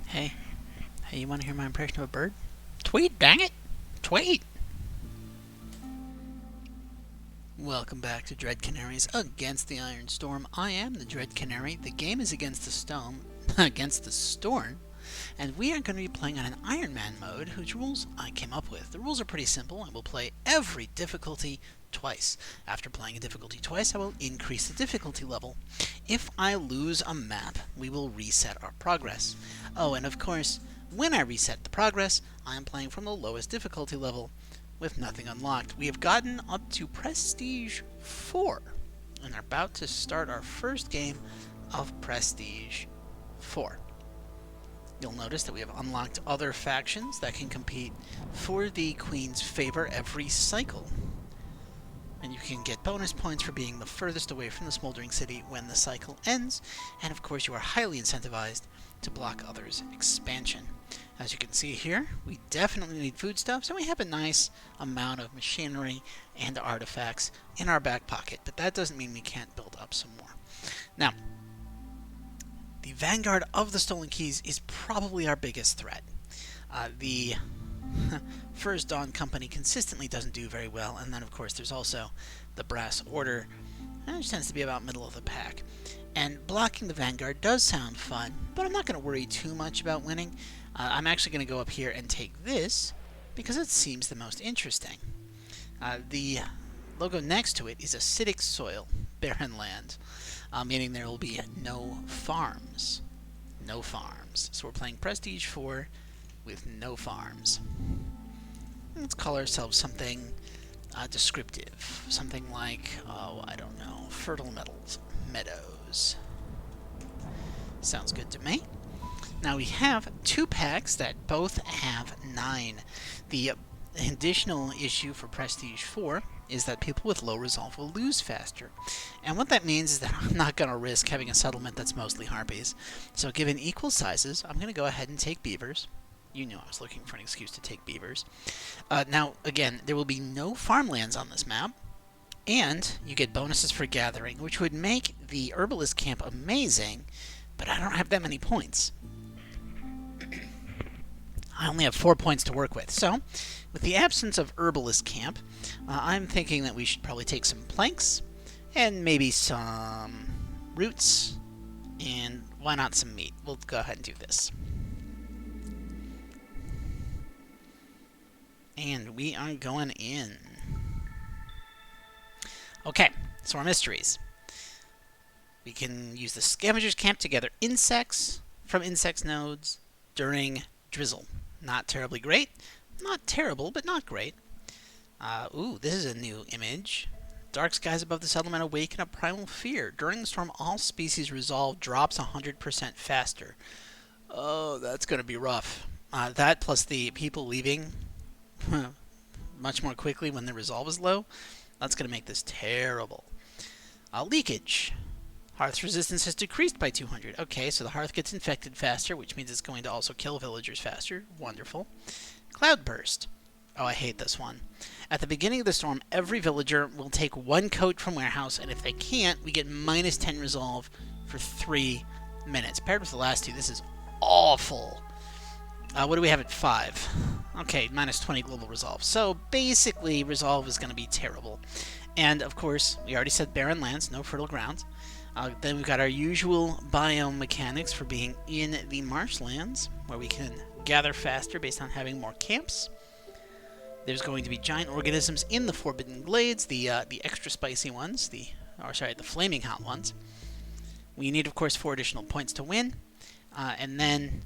Hey, you want to hear my impression of a bird? Tweet, dang it! Tweet! Welcome back to Dread Canaries Against the Iron Storm. I am the Dread Canary. The game is against the storm, and we are going to be playing on an Iron Man mode, whose rules I came up with. The rules are pretty simple. I will play every difficulty twice. After playing a difficulty twice, I will increase the difficulty level. If I lose a map, we will reset our progress. Oh, and of course, when I reset the progress, I am playing from the lowest difficulty level, with nothing unlocked. We have gotten up to Prestige 4, and are about to start our first game of Prestige 4. You'll notice that we have unlocked other factions that can compete for the Queen's favor every cycle. And you can get bonus points for being the furthest away from the smoldering city when the cycle ends, and of course you are highly incentivized to block others' expansion. As you can see here, we definitely need foodstuffs, and we have a nice amount of machinery and artifacts in our back pocket, but that doesn't mean we can't build up some more. Now, the Vanguard of the Stolen Keys is probably our biggest threat. The First Dawn Company consistently doesn't do very well, and then of course there's also the Brass Order, which tends to be about middle of the pack. And blocking the Vanguard does sound fun, but I'm not going to worry too much about winning. I'm actually going to go up here and take this, because it seems the most interesting. The logo next to it is acidic soil, barren land, meaning there will be no farms. No farms. So we're playing Prestige 4 with no farms. Let's call ourselves something descriptive. Something like, I don't know, fertile meadows. Sounds good to me. Now we have 2 packs that both have 9. The additional issue for Prestige 4 is that people with low resolve will lose faster. And what that means is that I'm not going to risk having a settlement that's mostly harpies. So given equal sizes, I'm going to go ahead and take beavers. You knew I was looking for an excuse to take beavers. Now, again, there will be no farmlands on this map, and you get bonuses for gathering, which would make the herbalist camp amazing, but I don't have that many points. I only have 4 points to work with. So, with the absence of herbalist camp, I'm thinking that we should probably take some planks, and maybe some roots, and why not some meat? We'll go ahead and do this. And we are going in. Okay, so our mysteries. We can use the scavenger's camp to gather insects from insect nodes during drizzle. Not terribly great. Not terrible, but not great. Ooh, this is a new image. Dark skies above the settlement awaken a primal fear. During the storm, all species resolve drops 100% faster. Oh, that's going to be rough. That plus the people leaving much more quickly when the resolve is low. That's going to make this terrible. Leakage. Hearth's resistance has decreased by 200. Okay, so the hearth gets infected faster, which means it's going to also kill villagers faster. Wonderful. Cloudburst. Oh, I hate this one. At the beginning of the storm, every villager will take 1 coat from warehouse, and if they can't, we get minus 10 resolve for 3 minutes. Paired with the last 2, this is awful. What do we have at 5? Okay, minus 20 global resolve. So basically, resolve is going to be terrible. And of course, we already said barren lands, no fertile ground. Then we've got our usual biome mechanics for being in the marshlands, where we can gather faster based on having more camps. There's going to be giant organisms in the Forbidden Glades, the extra spicy ones, the flaming hot ones. We need, of course, 4 additional points to win, and then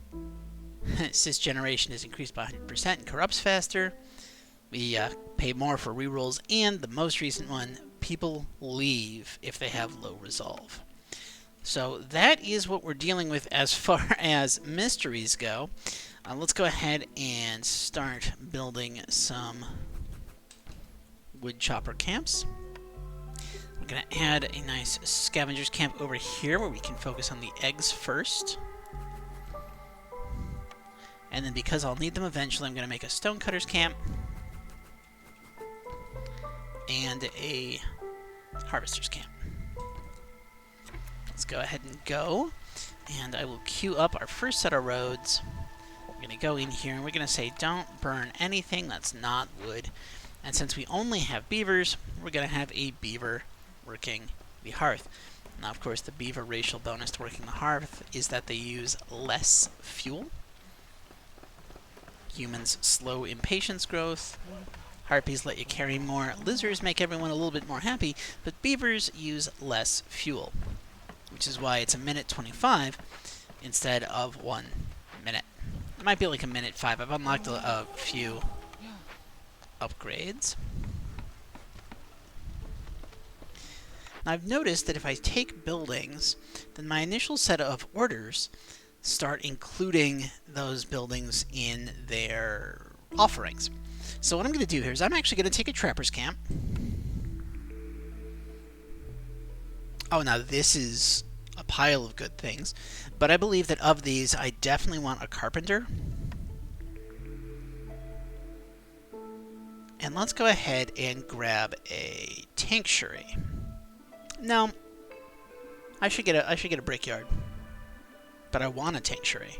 cisgeneration is increased by 100% and corrupts faster. We pay more for rerolls, and the most recent one, people leave if they have low resolve. So that is what we're dealing with as far as mysteries go. Let's go ahead and start building some wood chopper camps. I'm going to add a nice scavenger's camp over here where we can focus on the eggs first. And then because I'll need them eventually, I'm going to make a stonecutter's camp and a harvester's camp. Let's go ahead and go. And I will queue up our first set of roads. We're going to go in here and we're going to say don't burn anything that's not wood. And since we only have beavers, we're going to have a beaver working the hearth. Now, of course, the beaver racial bonus to working the hearth is that they use less fuel. Humans slow impatience growth. Harpies let you carry more. Lizards make everyone a little bit more happy, but beavers use less fuel, which is why it's a minute 25 instead of 1 minute. It might be like a minute 5. I've unlocked a few upgrades. Now, I've noticed that if I take buildings, then my initial set of orders start including those buildings in their offerings. So what I'm going to do here is I'm actually going to take a trapper's camp. Oh, now this is a pile of good things, but I believe that of these, I definitely want a carpenter. And let's go ahead and grab a tankery. No, I should get a brickyard, but I want a tankery.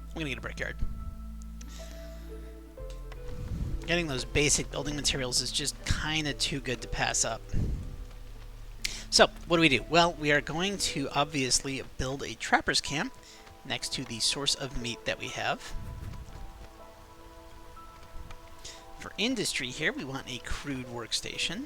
I'm gonna get a brickyard. Getting those basic building materials is just kind of too good to pass up. So, what do? Well, we are going to obviously build a trapper's camp next to the source of meat that we have. For industry here, we want a crude workstation.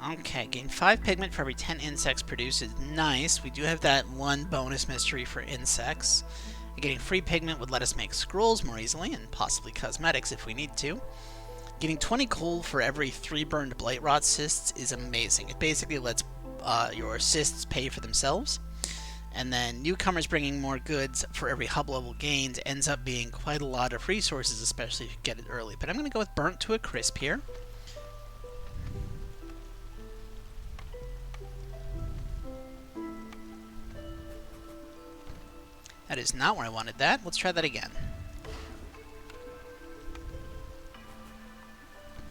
Okay, gain 5 pigment for every 10 insects produced is nice. We do have that one bonus mystery for insects. Getting free pigment would let us make scrolls more easily, and possibly cosmetics if we need to. Getting 20 coal for every 3 burned blight rot cysts is amazing. It basically lets your cysts pay for themselves. And then newcomers bringing more goods for every hub level gained ends up being quite a lot of resources, especially if you get it early. But I'm going to go with burnt to a crisp here. That is not where I wanted that. Let's try that again.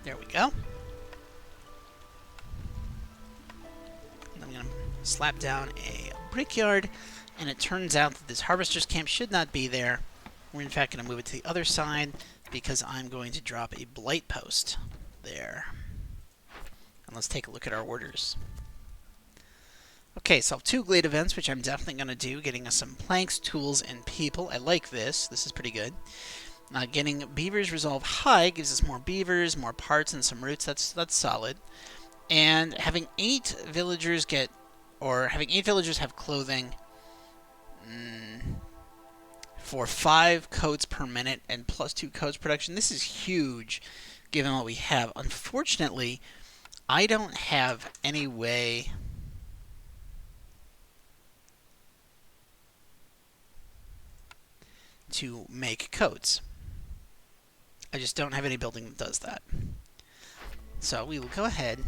There we go. And I'm going to slap down a brickyard, and it turns out that this harvester's camp should not be there. We're in fact going to move it to the other side because I'm going to drop a blight post there. And let's take a look at our orders. Okay, so 2 glade events, which I'm definitely going to do, getting us some planks, tools, and people. I like this. This is pretty good. Getting beavers resolve high gives us more beavers, more parts, and some roots. That's solid. And having 8 villagers have clothing for 5 coats per minute and plus 2 coats production. This is huge, given what we have. Unfortunately, I don't have any way to make coats. I just don't have any building that does that. So we will go ahead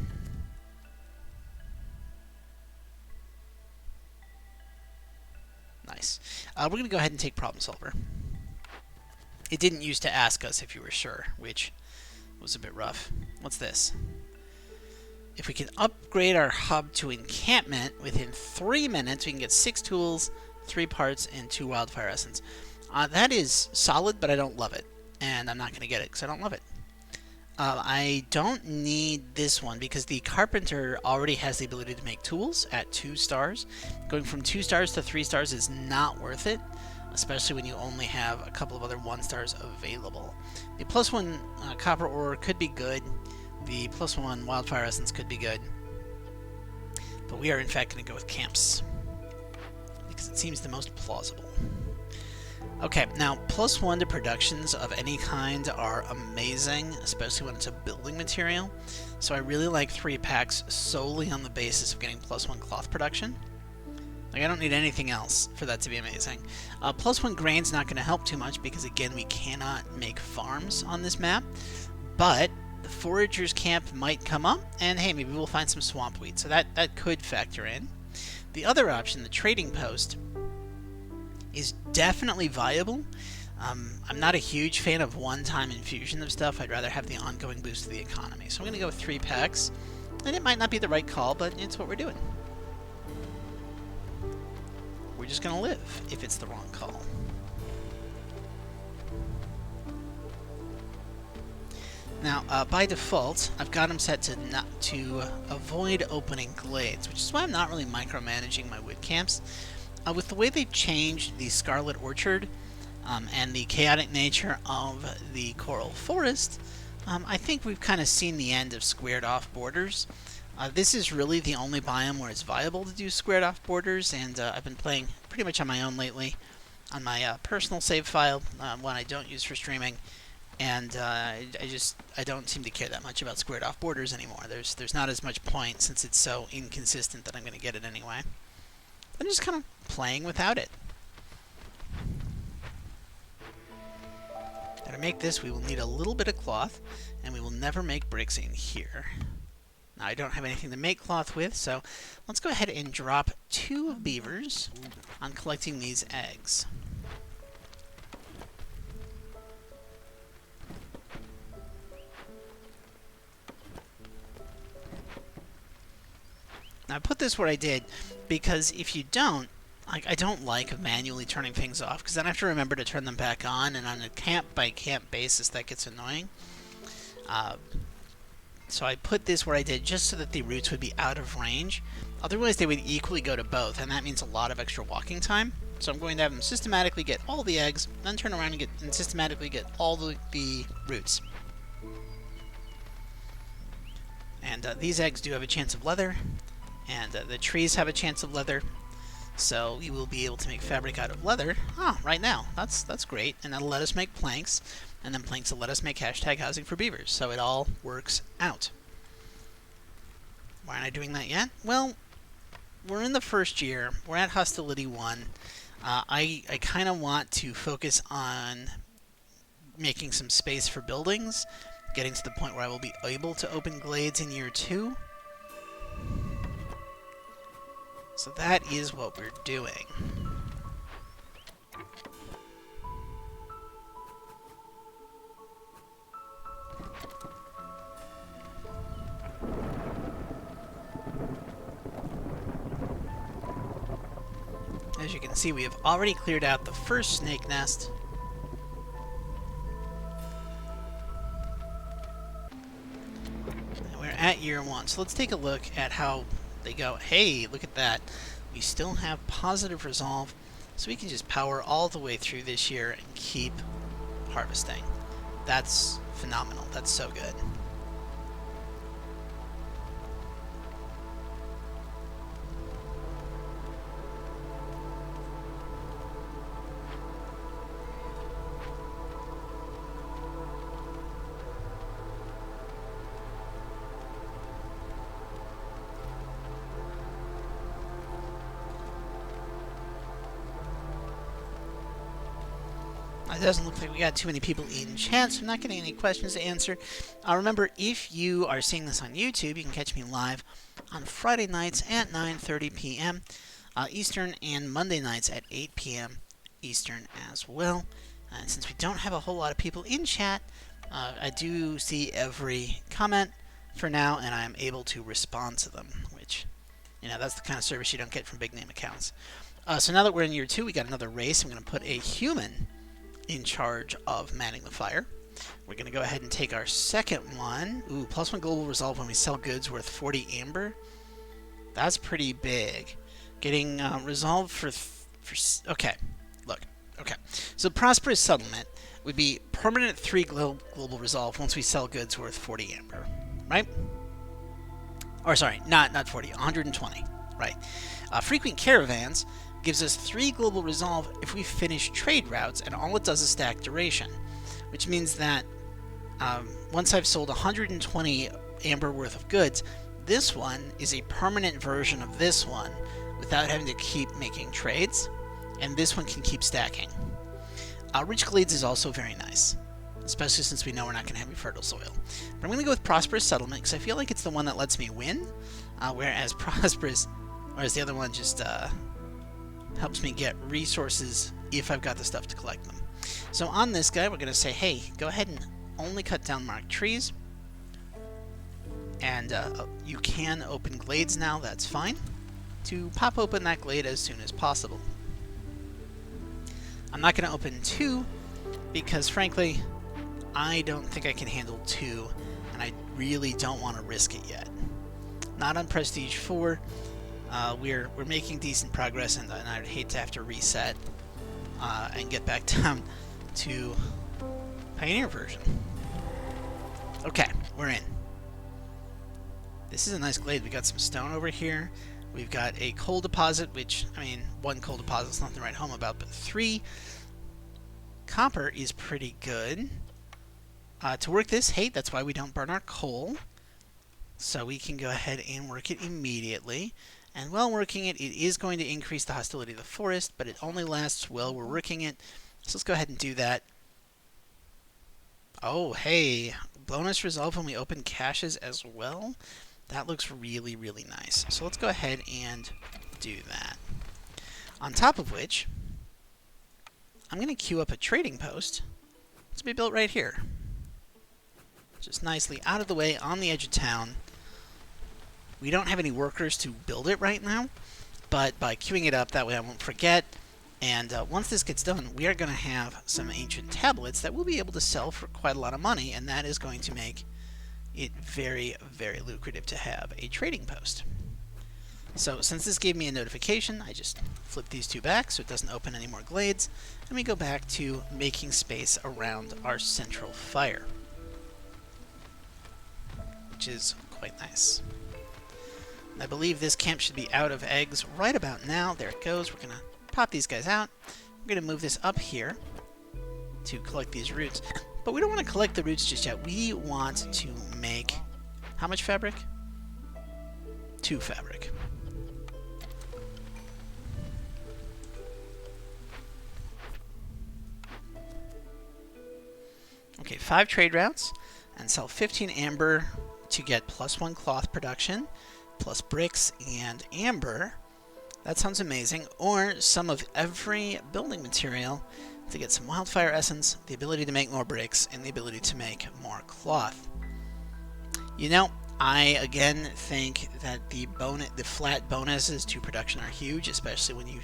nice. We're going to go ahead and take problem solver. It didn't used to ask us if you were sure, which was a bit rough. What's this? If we can upgrade our hub to encampment within 3 minutes, we can get 6 tools, 3 parts, and 2 wildfire essence. That is solid, but I don't love it. And I'm not going to get it because I don't love it. I don't need this one because the carpenter already has the ability to make tools at 2 stars. Going from 2 stars to 3 stars is not worth it, especially when you only have a couple of other 1 stars available. The +1 copper ore could be good. The +1 wildfire essence could be good. But we are in fact going to go with camps because it seems the most plausible. Okay, now +1 to productions of any kind are amazing, especially when it's a building material. So I really like 3 packs solely on the basis of getting +1 cloth production. Like, I don't need anything else for that to be amazing. +1 grain's not going to help too much because, again, we cannot make farms on this map. But the forager's camp might come up, and hey, maybe we'll find some swamp wheat. So that could factor in. The other option, the trading post, is definitely viable, I'm not a huge fan of one-time infusion of stuff. I'd rather have the ongoing boost to the economy. So I'm going to go with 3 packs. And it might not be the right call, but it's what we're doing. We're just going to live if it's the wrong call. Now, by default, I've got them set to avoid opening glades, which is why I'm not really micromanaging my wood camps. With the way they've changed the Scarlet Orchard and the chaotic nature of the Coral Forest, I think we've kind of seen the end of squared off borders. This is really the only biome where it's viable to do squared off borders, and I've been playing pretty much on my own lately on my personal save file, one I don't use for streaming. And I don't seem to care that much about squared off borders anymore. There's not as much point since it's so inconsistent that I'm going to get it anyway. I'm just kind of playing without it. Now to make this, we will need a little bit of cloth, and we will never make bricks in here. Now I don't have anything to make cloth with, so let's go ahead and drop 2 beavers on collecting these eggs. Now, I put this where I did because if you don't, I don't like manually turning things off, because then I have to remember to turn them back on, and on a camp-by-camp basis, that gets annoying. So I put this where I did just so that the roots would be out of range. Otherwise, they would equally go to both, and that means a lot of extra walking time. So I'm going to have them systematically get all the eggs, then turn around and systematically get all the roots. And these eggs do have a chance of leather. And the trees have a chance of leather, so we will be able to make fabric out of leather. Right now. That's great, and that'll let us make planks, and then planks will let us make #housing for beavers, so it all works out. Why aren't I doing that yet? Well, we're in the first year. We're at Hostility 1. I kind of want to focus on making some space for buildings, getting to the point where I will be able to open glades in year 2. So that is what we're doing. As you can see, we have already cleared out the first snake nest. And we're at year 1, so let's take a look at how they go. Hey, look at that. We still have positive resolve, so we can just power all the way through this year and keep harvesting. That's phenomenal. That's so good. It doesn't look like we got too many people in chat, so I'm not getting any questions to answer. Remember, if you are seeing this on YouTube, you can catch me live on Friday nights at 9:30 p.m. Eastern, and Monday nights at 8 p.m. Eastern as well. And since we don't have a whole lot of people in chat, I do see every comment for now, and I'm able to respond to them, which, that's the kind of service you don't get from big name accounts. So now that we're in year 2, we got another race. I'm going to put a human in charge of manning the fire. We're going to go ahead and take our second one. Ooh, +1 global resolve when we sell goods worth 40 amber. That's pretty big. Getting resolve for okay, look, okay. So prosperous settlement would be permanent 3 global resolve once we sell goods worth 40 amber, right? Or sorry, not 40, 120, right? Frequent caravans gives us 3 global resolve if we finish trade routes, and all it does is stack duration, which means that once I've sold 120 amber worth of goods, this one is a permanent version of this one without having to keep making trades, and this one can keep stacking. Rich glades is also very nice, especially since we know we're not going to have any fertile soil. But I'm going to go with prosperous settlement because I feel like it's the one that lets me win, whereas the other one just helps me get resources if I've got the stuff to collect them. So on this guy, we're going to say, hey, go ahead and only cut down marked trees. And you can open glades now, that's fine. To pop open that glade as soon as possible. I'm not going to open 2 because, frankly, I don't think I can handle 2, and I really don't want to risk it yet. Not on Prestige 4. We're making decent progress, and I'd hate to have to reset and get back down to Pioneer version. Okay, we're in. This is a nice glade. We got some stone over here. We've got a coal deposit, which, I mean, 1 coal deposit is nothing to write home about, but 3 copper is pretty good. To work this, hey, that's why we don't burn our coal. So we can go ahead and work it immediately. And while working it, it is going to increase the hostility of the forest, but it only lasts while we're working it. So let's go ahead and do that. Oh, hey, bonus resolve when we open caches as well. That looks really, really nice. So let's go ahead and do that. On top of which, I'm going to queue up a trading post. It's going to be built right here. Just nicely out of the way on the edge of town. We don't have any workers to build it right now, but by queuing it up, that way I won't forget. And once this gets done, we are going to have some ancient tablets that we'll be able to sell for quite a lot of money, and that is going to make it very, very lucrative to have a trading post. So since this gave me a notification, I just flip these 2 back so it doesn't open any more glades, and we go back to making space around our central fire, which is quite nice. And I believe this camp should be out of eggs right about now. There it goes. We're going to pop these guys out. We're going to move this up here to collect these roots. But we don't want to collect the roots just yet. We want to make... how much fabric? 2 fabric. Okay, 5 trade routes, and sell 15 amber to get +1 cloth production, plus bricks and amber. That sounds amazing. Or some of every building material to get some wildfire essence, the ability to make more bricks, and the ability to make more cloth. You know, I again think that the flat bonuses to production are huge, especially when you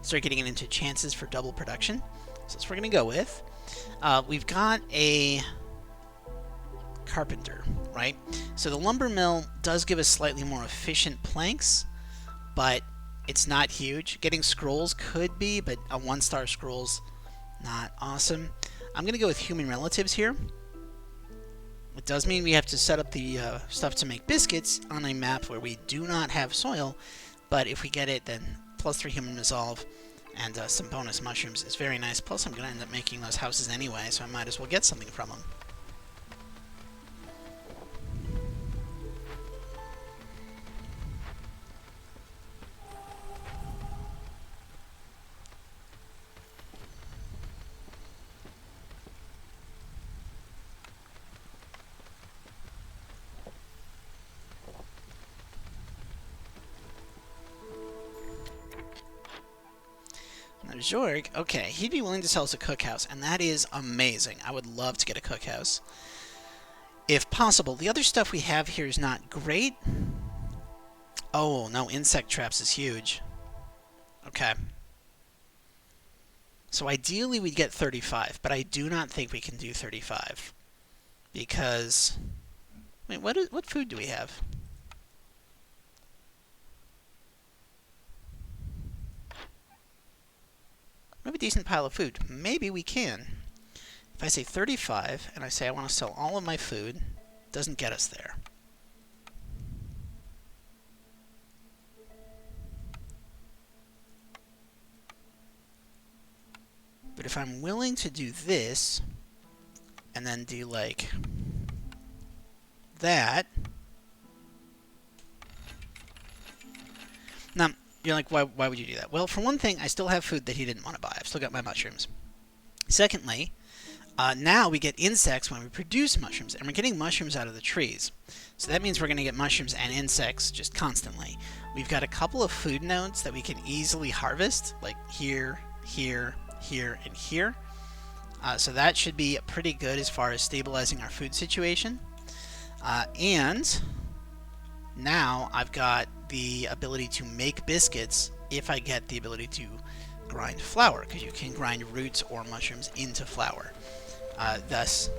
start getting into chances for double production. So that's what we're going to go with. We've got a carpenter, right? So the lumber mill does give us slightly more efficient planks, but it's not huge. Getting scrolls could be, but a 1-star scrolls, not awesome. I'm going to go with human relatives here. It does mean we have to set up the stuff to make biscuits on a map where we do not have soil, but if we get it, then +3 human resolve and some bonus mushrooms is very nice. Plus, I'm going to end up making those houses anyway, so I might as well get something from them. Jorg, okay, he'd be willing to sell us a cookhouse, and that is amazing. I would love to get a cookhouse, if possible. The other stuff we have here is not great. Oh, no, insect traps is huge. Okay. So ideally we'd get 35, but I do not think we can do 35. Because... wait, what food do we have? We have a decent pile of food. Maybe we can. If I say 35, and I say I want to sell all of my food, it doesn't get us there. But if I'm willing to do this, and then do like that... Now, you're like, why would you do that? Well, for one thing, I still have food that he didn't want to buy. I've still got my mushrooms. Secondly, now we get insects when we produce mushrooms, and we're getting mushrooms out of the trees. So that means we're going to get mushrooms and insects just constantly. We've got a couple of food nodes that we can easily harvest, like here, here, here, and here. So that should be pretty good as far as stabilizing our food situation. And now I've got the ability to make biscuits if I get the ability to grind flour, because you can grind roots or mushrooms into flour. Thus,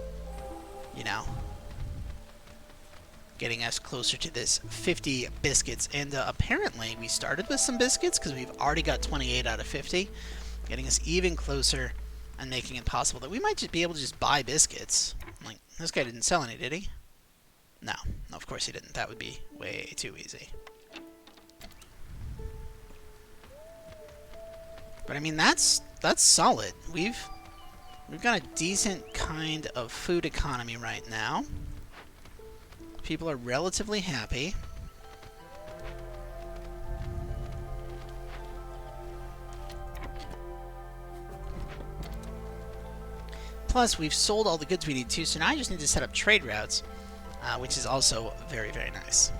you know, getting us closer to this 50 biscuits. And apparently we started with some biscuits because we've already got 28 out of 50, getting us even closer and making it possible that we might just be able to just buy biscuits. Like, this guy didn't sell any, did he? No, of course he didn't. That would be way too easy. But I mean, that's solid. We've got a decent kind of food economy right now. People are relatively happy. Plus, we've sold all the goods we need to, so now I just need to set up trade routes, which is also very, very nice.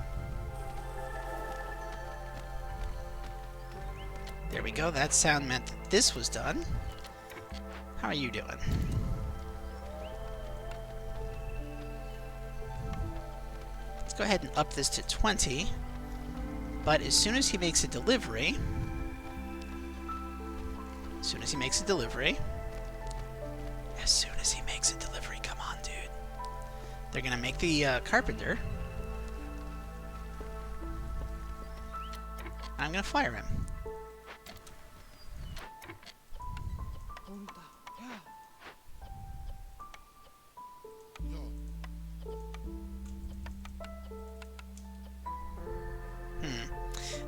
There we go. That sound meant that this was done. How are you doing? Let's go ahead and up this to 20. But as soon as he makes a delivery... As soon as he makes a delivery, come on, dude. They're gonna make the carpenter. I'm gonna fire him.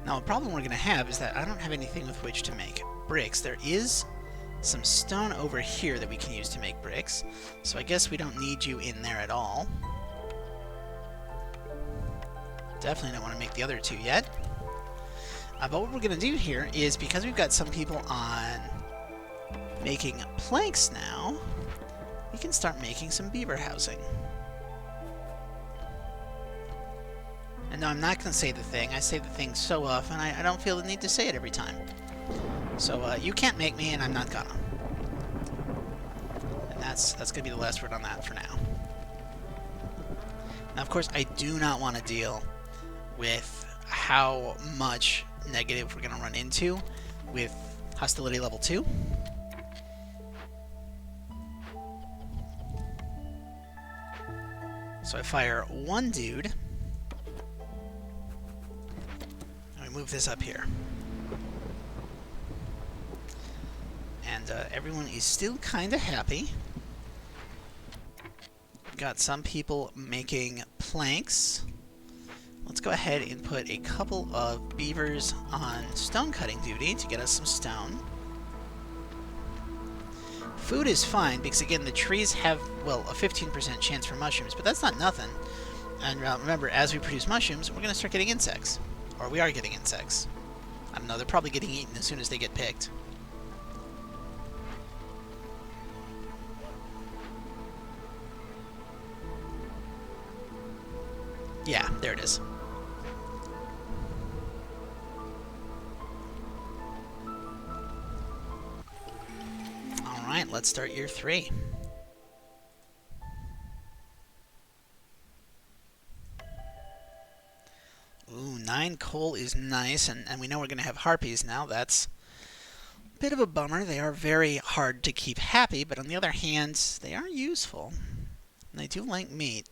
Now, the problem we're going to have is that I don't have anything with which to make bricks. There is some stone over here that we can use to make bricks, so I guess we don't need you in there at all. Definitely don't want to make the other two yet. But what we're going to do here is, because we've got some people on making planks now, we can start making some beaver housing. And no, I'm not going to say the thing. I say the thing so often, I don't feel the need to say it every time. So, you can't make me, and I'm not gonna. And that's going to be the last word on that for now. Now, of course, I do not want to deal with how much negative we're going to run into with hostility level 2. So I fire one dude. Move this up here. And everyone is still kind of happy. Got some people making planks. Let's go ahead and put a couple of beavers on stone cutting duty to get us some stone. Food is fine because, again, the trees have, well, a 15% chance for mushrooms, but that's not nothing. And remember, as we produce mushrooms, we're going to start getting insects. Or we are getting insects. I don't know, they're probably getting eaten as soon as they get picked. Yeah, there it is. Alright, let's start year 3. Ooh, 9 coal is nice, and we know we're going to have harpies now. That's a bit of a bummer. They are very hard to keep happy, but on the other hand, they are useful. And they do like meat.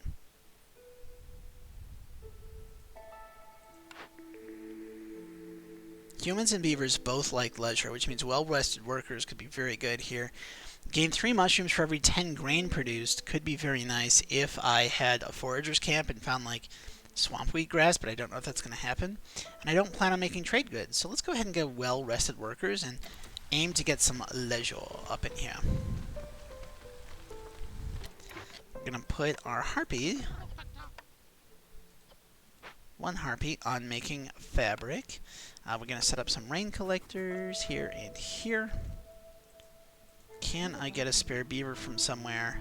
Humans and beavers both like leisure, which means well-rested workers could be very good here. Gain 3 mushrooms for every 10 grain produced could be very nice if I had a forager's camp and found, like, swamp wheat grass, but I don't know if that's going to happen. And I don't plan on making trade goods, so let's go ahead and get well-rested workers and aim to get some leisure up in here. We're going to put our harpy, one harpy, on making fabric. We're going to set up some rain collectors here and here. Can I get a spare beaver from somewhere?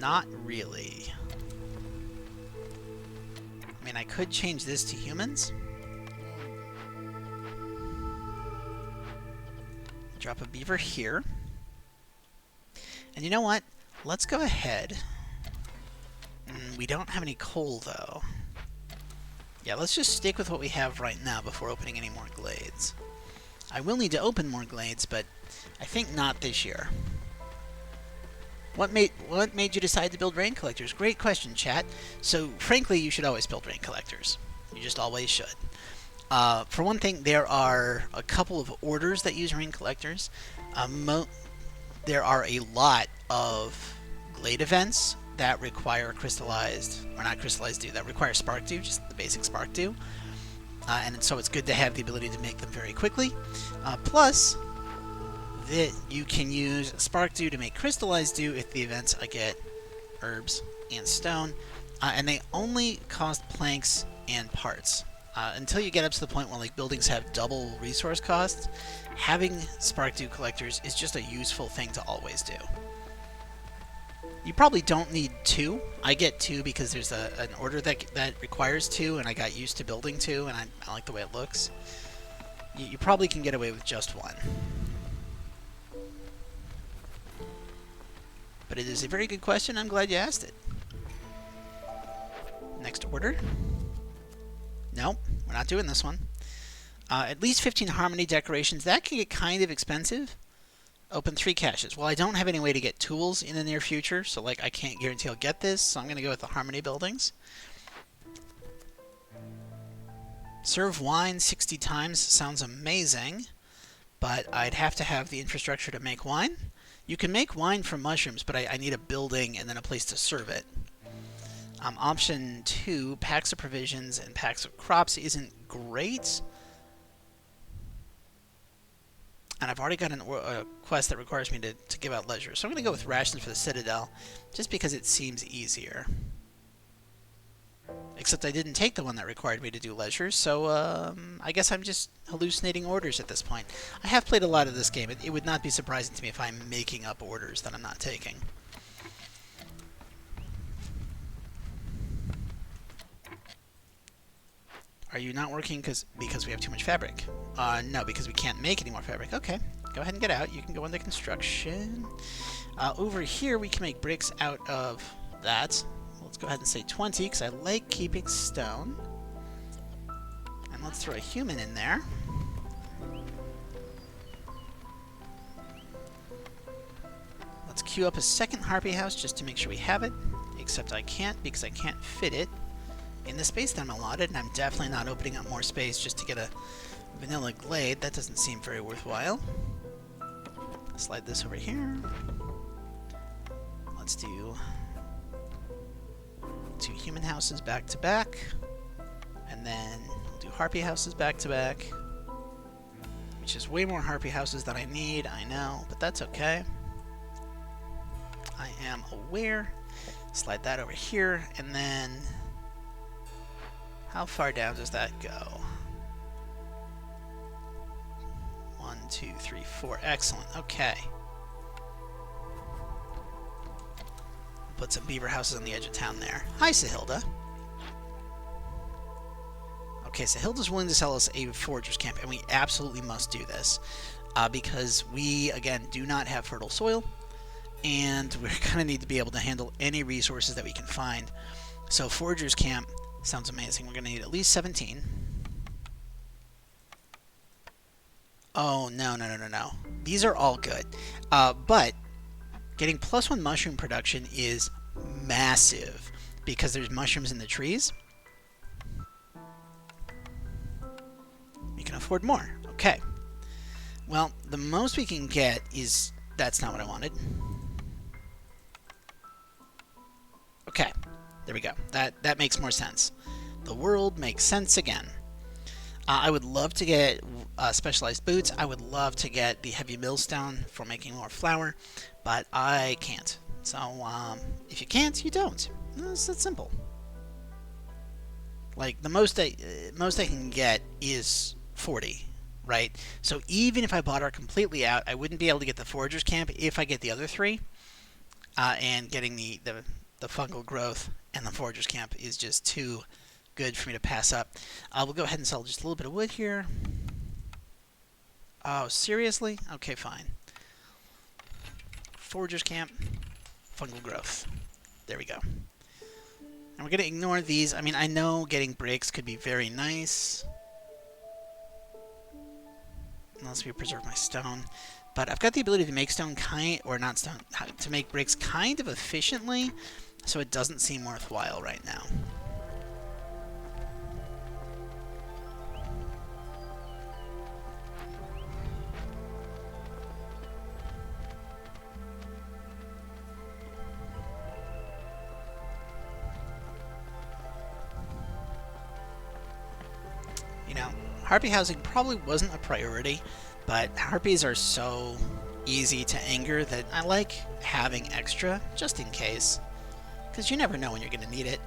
Not really. I mean, I could change this to humans. Drop a beaver here. And you know what? Let's go ahead. We don't have any coal, though. Yeah, let's just stick with what we have right now before opening any more glades. I will need to open more glades, but I think not this year. What made you decide to build rain collectors? Great question, chat. So, frankly, you should always build rain collectors. You just always should. For one thing, there are a couple of orders that use rain collectors. There are a lot of glade events that require crystallized, or not crystallized dew, that require spark dew, just the basic spark dew. And so it's good to have the ability to make them very quickly. Plus, that you can use spark dew to make crystallized dew if the events get herbs and stone. And they only cost planks and parts. Until you get up to the point where like buildings have double resource costs, having spark dew collectors is just a useful thing to always do. You probably don't need 2. I get 2 because there's an order that requires 2, and I got used to building 2, and I like the way it looks. You probably can get away with just 1. But it is a very good question. I'm glad you asked it. Next order. Nope, we're not doing this one. At least 15 harmony decorations. That can get kind of expensive. Open 3 caches. Well, I don't have any way to get tools in the near future, so like I can't guarantee I'll get this, so I'm going to go with the harmony buildings. Serve wine 60 times sounds amazing, but I'd have to have the infrastructure to make wine. You can make wine from mushrooms, but I need a building and then a place to serve it. Option 2, packs of provisions and packs of crops isn't great. And I've already got a quest that requires me to give out leisure. So I'm going to go with rations for the Citadel, just because it seems easier. Except I didn't take the one that required me to do leisure, so I guess I'm just hallucinating orders at this point. I have played a lot of this game. It would not be surprising to me if I'm making up orders that I'm not taking. Are you not working because we have too much fabric? No, because we can't make any more fabric. Okay, go ahead and get out. You can go into construction. Over here, we can make bricks out of that. Let's go ahead and say 20, because I like keeping stone. And let's throw a human in there. Let's queue up a second harpy house just to make sure we have it. Except I can't, because I can't fit it in the space that I'm allotted, and I'm definitely not opening up more space just to get a vanilla glade. That doesn't seem very worthwhile. Slide this over here. Let's do 2 human houses back to back, and then we'll do harpy houses back to back, which is way more harpy houses than I need, I know, but that's okay. I am aware. Slide that over here, and then how far down does that go? 1, 2, 3, 4. Excellent. Okay. Put some beaver houses on the edge of town there. Hi, Sahilda. Okay, Sahilda's willing to sell us a forager's camp, and we absolutely must do this. Because we, again, do not have fertile soil, and we're going to need to be able to handle any resources that we can find. So forager's camp sounds amazing. We're going to need at least 17. Oh, no. These are all good. But getting +1 mushroom production is massive because there's mushrooms in the trees. We can afford more. Okay. Well, the most we can get is... That's not what I wanted. Okay. There we go. That makes more sense. The world makes sense again. I would love to get specialized boots. I would love to get the heavy millstone for making more flour, but I can't. So if you can't, you don't. It's that simple. Like the most I can get is 40, right? So even if I bought her completely out, I wouldn't be able to get the forager's camp if I get the other 3. And getting the fungal growth and the forager's camp is just too good for me to pass up. We'll go ahead and sell just a little bit of wood here. Oh, seriously? Okay, fine. Forager's Camp, Fungal Growth. There we go. And we're going to ignore these. I mean, I know getting breaks could be very nice. Unless we preserve my stone. But I've got the ability to make stone to make bricks kind of efficiently, so it doesn't seem worthwhile right now. You know, harpy housing probably wasn't a priority, but harpies are so easy to anger that I like having extra, just in case. Because you never know when you're going to need it.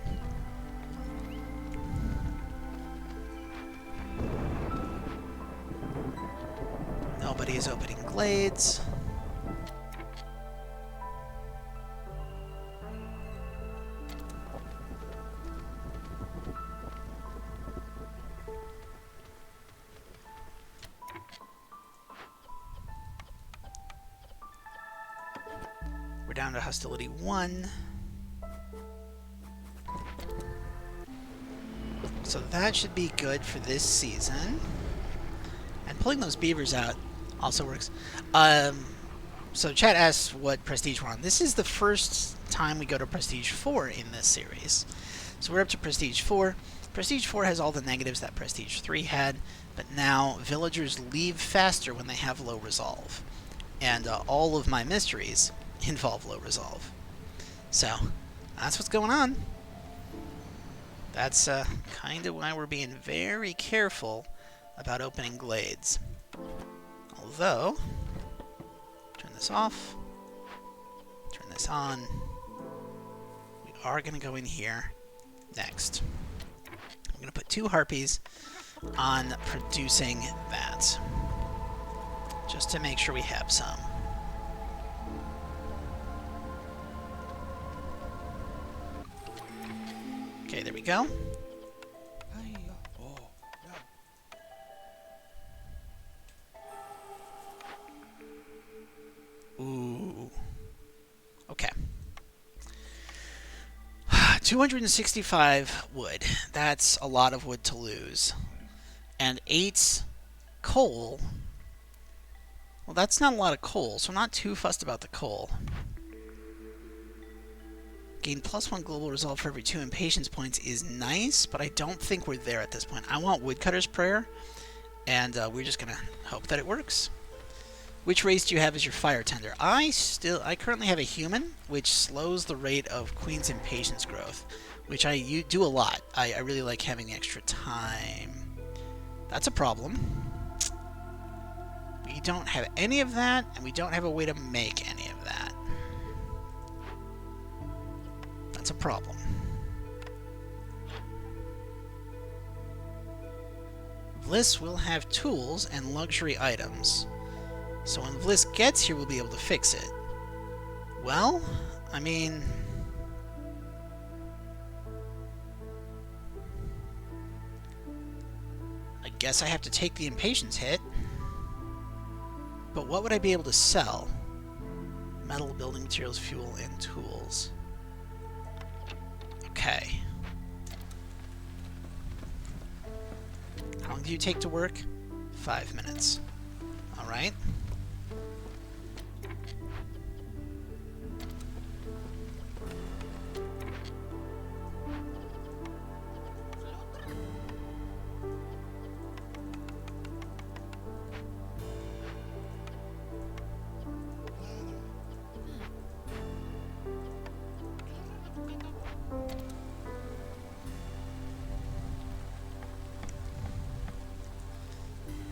Nobody is opening glades. We're down to hostility 1. So that should be good for this season. And pulling those beavers out also works. So chat asks what prestige we're on. This is the first time we go to prestige 4 in this series. So we're up to prestige 4. Prestige 4 has all the negatives that prestige 3 had, but now villagers leave faster when they have low resolve. And all of my mysteries involve low resolve. So that's what's going on. That's kind of why we're being very careful about opening glades. Although, turn this off, turn this on. We are going to go in here next. I'm going to put 2 harpies on producing that, just to make sure we have some. Okay, there we go. Ooh. Okay. 265 wood. That's a lot of wood to lose. And 8 coal. Well, that's not a lot of coal, so I'm not too fussed about the coal. Gain +1 global resolve for every 2 impatience points is nice, but I don't think we're there at this point. I want Woodcutter's Prayer, and we're just gonna hope that it works. Which race do you have as your fire tender? I currently have a human, which slows the rate of Queen's impatience growth, which I do a lot. I really like having the extra time. That's a problem. We don't have any of that, and we don't have a way to make any of that. That's a problem. Bliss will have tools and luxury items. So when Bliss gets here, we'll be able to fix it. Well, I mean... I guess I have to take the impatience hit. But what would I be able to sell? Metal, building materials, fuel, and tools. Okay. How long do you take to work? 5 minutes. Alright.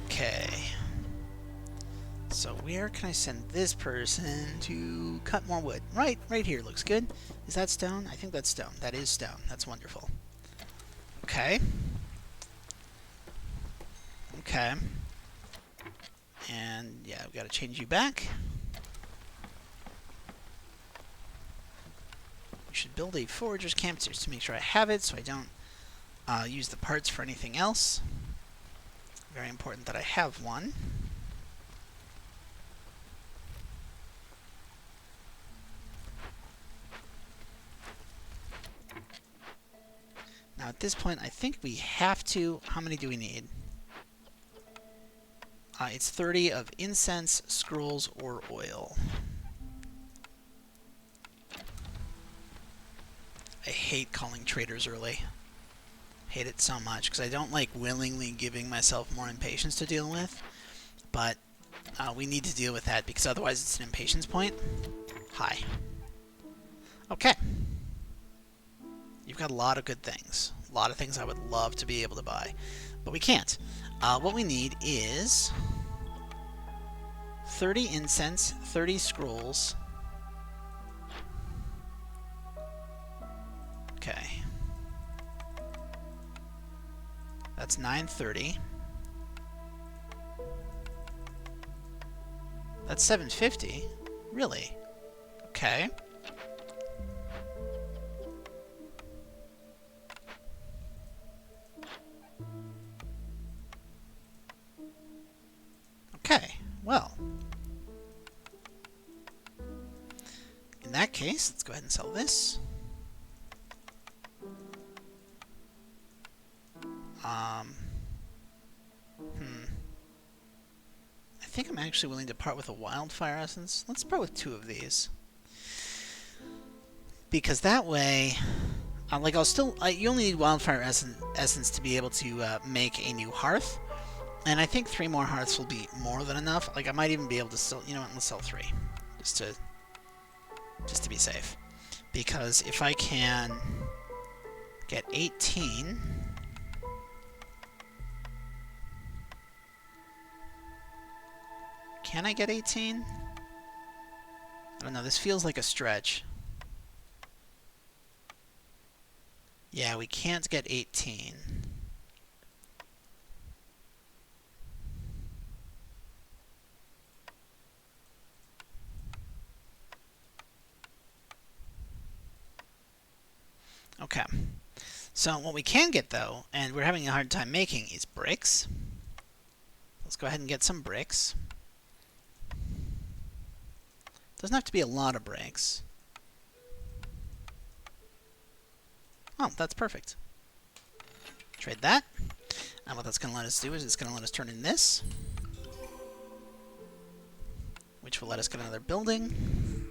Okay. So where can I send this person to cut more wood? Right here looks good. Is that stone? I think that's stone. That is stone. That's wonderful. Okay. Okay. And yeah, we've got to change you back. We should build a forager's camp just to make sure I have it so I don't use the parts for anything else. Very important that I have one. this point, I think we have to... How many do we need? It's 30 of incense, scrolls, or oil. I hate calling traders early. Hate it so much, because I don't like willingly giving myself more impatience to deal with. But we need to deal with that, because otherwise it's an impatience point. Hi. Okay. You've got a lot of good things. A lot of things I would love to be able to buy. But we can't. What we need is 30 incense, 30 scrolls. Okay. That's 930. That's 750? Really? Okay. Okay, well. In that case, let's go ahead and sell this. I think I'm actually willing to part with a wildfire essence. Let's part with 2 of these. Because that way, like you only need wildfire essence to be able to make a new hearth. And I think 3 more hearths will be more than enough. Like I might even be able to sell, you know what, let's sell 3. Just to be safe. Because if I can get 18... Can I get 18? I don't know, this feels like a stretch. Yeah, we can't get 18. Okay. So what we can get, though, and we're having a hard time making, is bricks. Let's go ahead and get some bricks. Doesn't have to be a lot of bricks. Oh, that's perfect. Trade that. And what that's going to let us do is it's going to let us turn in this, which will let us get another building.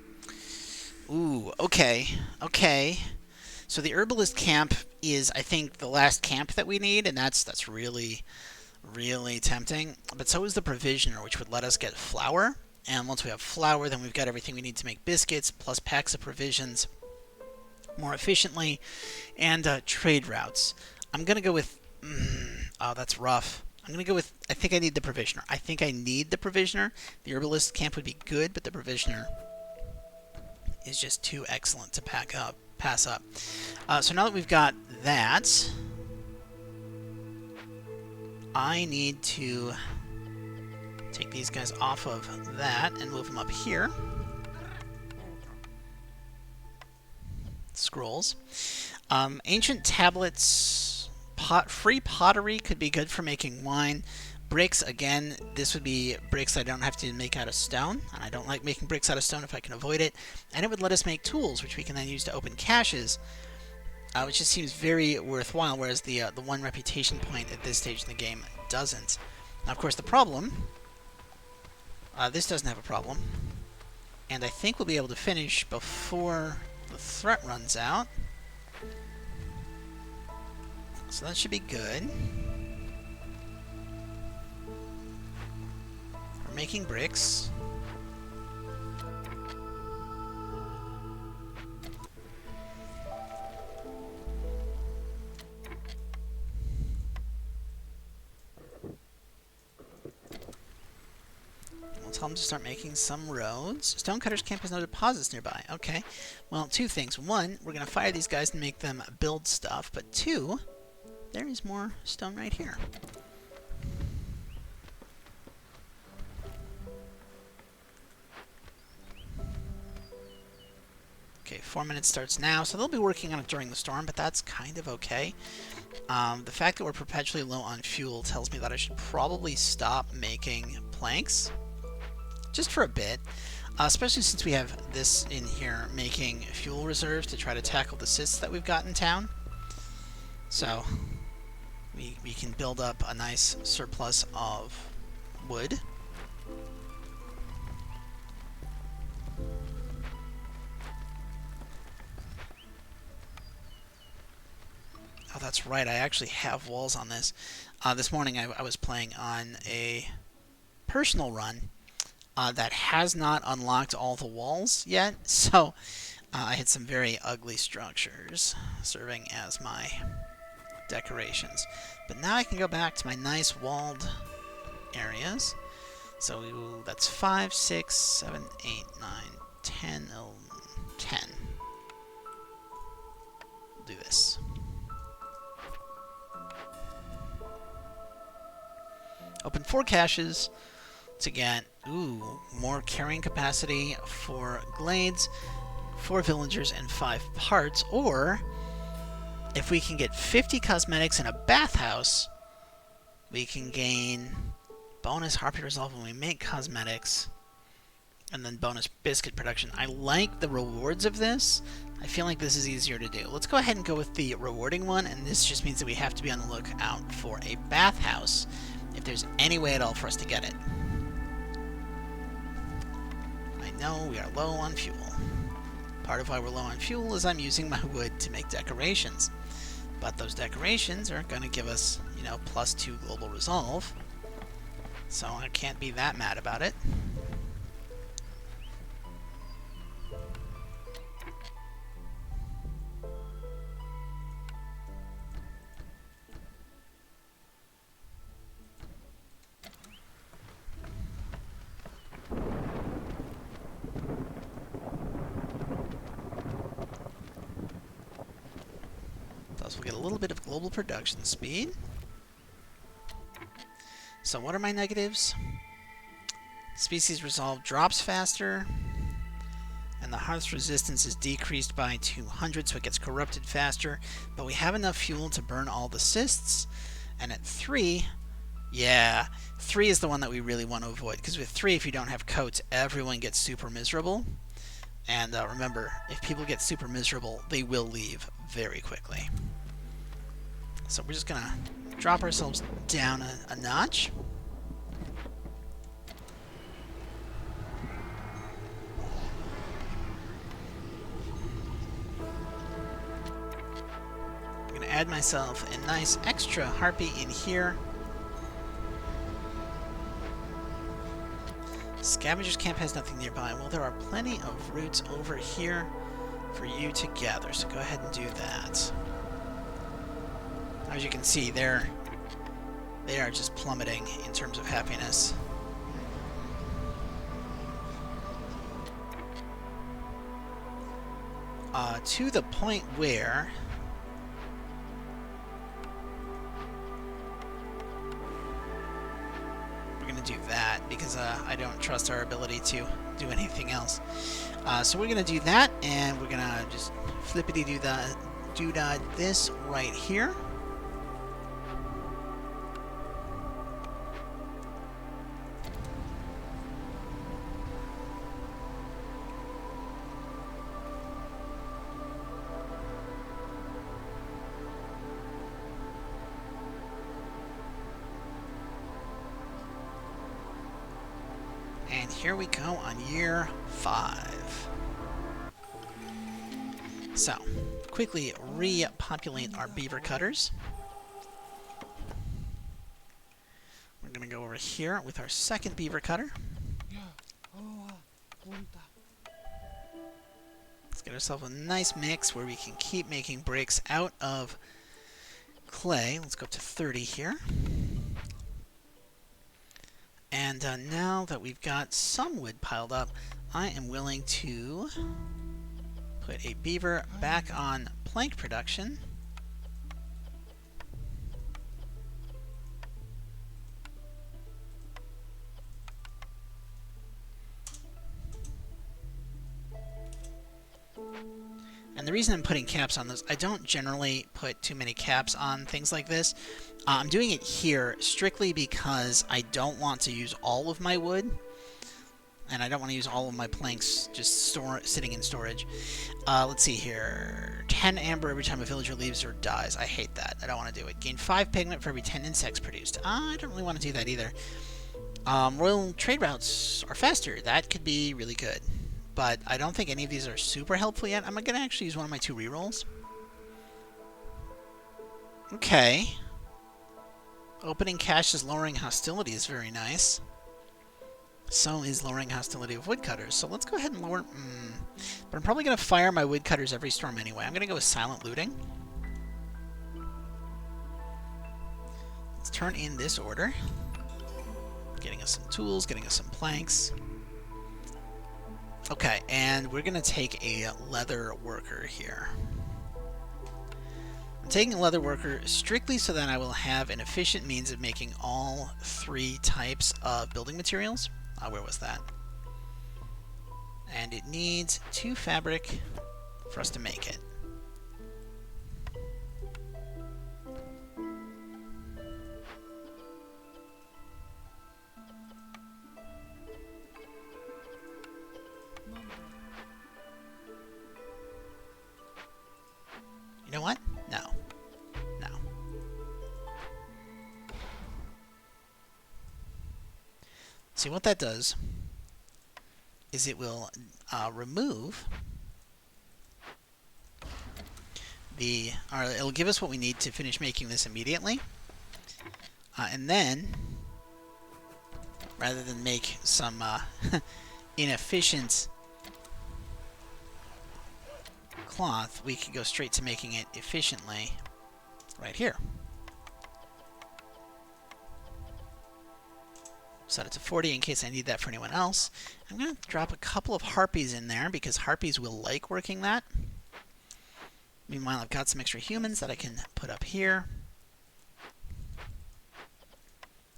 Ooh, okay. Okay. So the herbalist camp is, I think, the last camp that we need, and that's really, really tempting. But so is the provisioner, which would let us get flour. And once we have flour, then we've got everything we need to make biscuits, plus packs of provisions more efficiently, and trade routes. I'm going to go with... oh, that's rough. I'm going to go with... I think I need the provisioner. I think I need the provisioner. The herbalist camp would be good, but the provisioner is just too excellent to pass up. So now that we've got that, I need to take these guys off of that and move them up here. Scrolls. Ancient tablets, free pottery could be good for making wine. Bricks, again, this would be bricks I don't have to make out of stone, and I don't like making bricks out of stone if I can avoid it. And it would let us make tools, which we can then use to open caches, which just seems very worthwhile, whereas the 1 reputation point at this stage in the game doesn't. Now, of course, the problem... this doesn't have a problem. And I think we'll be able to finish before the threat runs out. So that should be good. We're making bricks. Tell them to start making some roads. Stonecutters camp has no deposits nearby. Okay. Well, 2 things. 1, we're going to fire these guys and make them build stuff. But 2, there is more stone right here. Okay, 4 minutes starts now. So they'll be working on it during the storm, but that's kind of okay. The fact that we're perpetually low on fuel tells me that I should probably stop making planks. Just for a bit, especially since we have this in here making fuel reserves to try to tackle the cysts that we've got in town. So we can build up a nice surplus of wood. Oh, that's right, I actually have walls on this. This morning I was playing on a personal run that has not unlocked all the walls yet, so I had some very ugly structures serving as my decorations. But now I can go back to my nice walled areas. So that's 5, 6, 7, 8, 9, 10, 10. We'll do this. Open 4 caches to get, more carrying capacity for glades, 4 villagers, and 5 parts. Or, if we can get 50 cosmetics in a bathhouse, we can gain bonus harpy resolve when we make cosmetics, and then bonus biscuit production. I like the rewards of this. I feel like this is easier to do. Let's go ahead and go with the rewarding one, and this just means that we have to be on the lookout for a bathhouse if there's any way at all for us to get it. I know we are low on fuel. Part of why we're low on fuel is I'm using my wood to make decorations. But those decorations are going to give us, +2 global resolve. So I can't be that mad about it. Thus we'll get a little bit of global production speed. So what are my negatives? Species resolve drops faster, and the hearth's resistance is decreased by 200, so it gets corrupted faster. But we have enough fuel to burn all the cysts, and at 3, 3 is the one that we really want to avoid, because with 3, if you don't have coats, everyone gets super miserable. And remember, if people get super miserable, they will leave very quickly. So we're just going to drop ourselves down a notch. I'm going to add myself a nice extra harpy in here. Scavenger's camp has nothing nearby. Well, there are plenty of roots over here for you to gather, so go ahead and do that. As you can see, they are just plummeting in terms of happiness. To the point where we're going to do that because I don't trust our ability to do anything else. So we're going to do that, and we're going to just flippity-doo-dah this right here. And here we go on year 5. So, quickly repopulate our beaver cutters. We're going to go over here with our second beaver cutter. Let's get ourselves a nice mix where we can keep making bricks out of clay. Let's go up to 30 here. And now that we've got some wood piled up, I am willing to put a beaver back on plank production. And the reason I'm putting caps on this, I don't generally put too many caps on things like this. I'm doing it here strictly because I don't want to use all of my wood. and I don't want to use all of my planks just sitting in storage. Let's see here. 10 amber every time a villager leaves or dies. I hate that. I don't want to do it. Gain 5 pigment for every 10 insects produced. I don't really want to do that either. Royal trade routes are faster. That could be really good. But I don't think any of these are super helpful yet. I'm going to actually use one of my 2 rerolls. Okay. Opening cache is lowering hostility is very nice. So is lowering hostility of woodcutters. So let's go ahead and lower... But I'm probably going to fire my woodcutters every storm anyway. I'm going to go with silent looting. Let's turn in this order. Getting us some tools, getting us some planks. Okay, and we're going to take a leather worker here. I'm taking a leather worker strictly so that I will have an efficient means of making all 3 types of building materials. Where was that? And it needs 2 fabric for us to make it. You know what? No. No. See, what that does is it will remove the... or it'll give us what we need to finish making this immediately. And then, rather than make some inefficient cloth, we could go straight to making it efficiently right here. Set it to 40 in case I need that for anyone else. I'm going to drop a couple of harpies in there because harpies will like working that. Meanwhile, I've got some extra humans that I can put up here.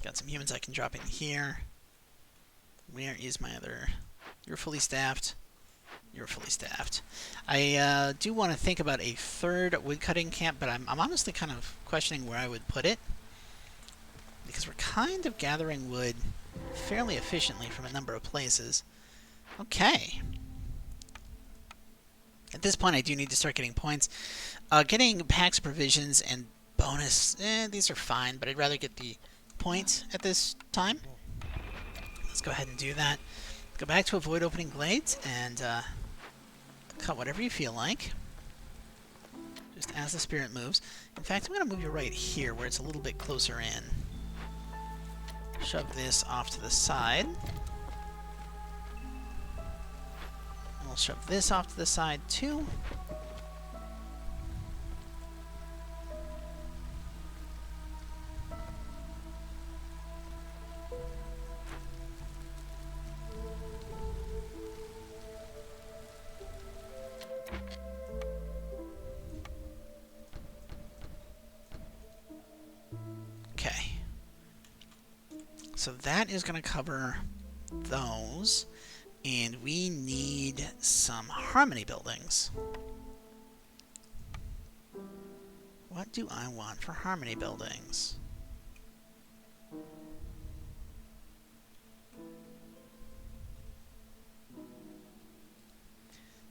Got some humans I can drop in here. Where is my other... You're fully staffed. You're fully staffed. I do want to think about a 3rd woodcutting camp, but I'm honestly kind of questioning where I would put it. Because we're kind of gathering wood fairly efficiently from a number of places. Okay. At this point, I do need to start getting points. Getting packs of provisions and bonus, these are fine, but I'd rather get the points at this time. Let's go ahead and do that. Go back to avoid opening glades and cut whatever you feel like. Just as the spirit moves. In fact, I'm going to move you right here where it's a little bit closer in. Shove this off to the side. We'll shove this off to the side too. Okay. So that is going to cover those. And we need some harmony buildings. What do I want for harmony buildings?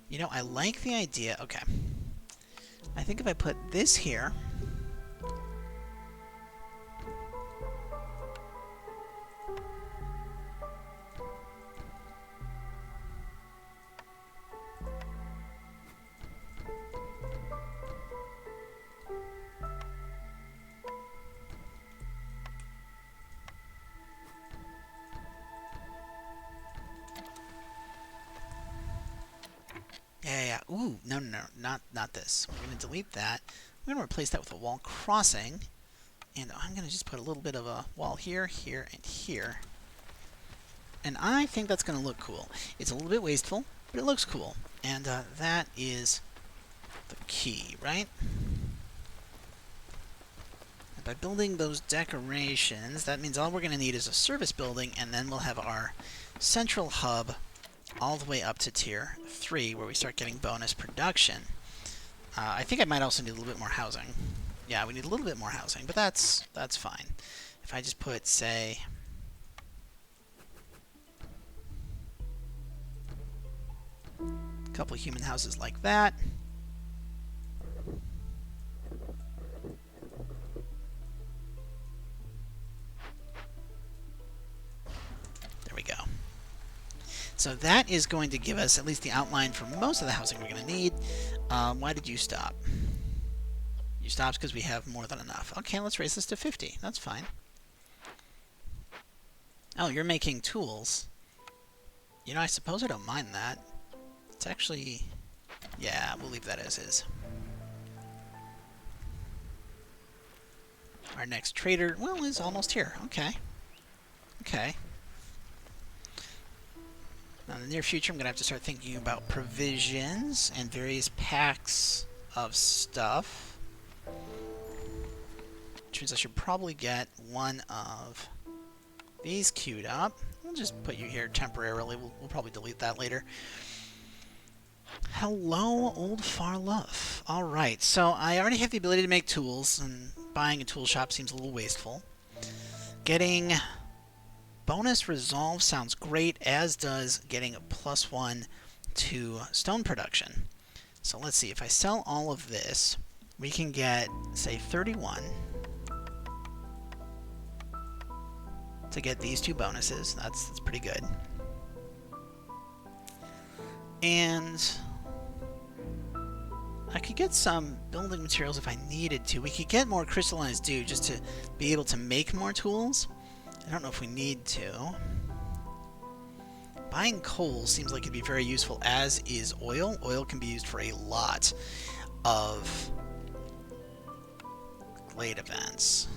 You know, I like the idea. Okay. I think if I put this here... Yeah. Ooh, no, not this. We're going to delete that. We're going to replace that with a wall crossing. And I'm going to just put a little bit of a wall here, here, and here. And I think that's going to look cool. It's a little bit wasteful, but it looks cool. And that is the key, right? And by building those decorations, that means all we're going to need is a service building, and then we'll have our central hub all the way up to tier 3, where we start getting bonus production. I think I might also need a little bit more housing. Yeah, we need a little bit more housing, but that's fine. If I just put, say... A couple human houses like that. There we go. So that is going to give us at least the outline for most of the housing we're going to need. Why did you stop? You stopped because we have more than enough. Okay, let's raise this to 50. That's fine. Oh, you're making tools. You know, I suppose I don't mind that. It's actually... yeah, we'll leave that as is. Our next trader, well, is almost here. Okay. Okay. Now, in the near future, I'm going to have to start thinking about provisions and various packs of stuff. Which means I should probably get one of these queued up. We'll just put you here temporarily. We'll probably delete that later. Hello, old Farluff. Alright, so I already have the ability to make tools, and buying a tool shop seems a little wasteful. Getting bonus resolve sounds great, as does getting a +1 to stone production. So let's see, if I sell all of this, we can get, say, 31 to get these two bonuses. That's pretty good. And I could get some building materials if I needed to. We could get more crystallized dew just to be able to make more tools. I don't know if we need to. Buying coal seems like it'd be very useful, as is oil. Oil can be used for a lot of glade events.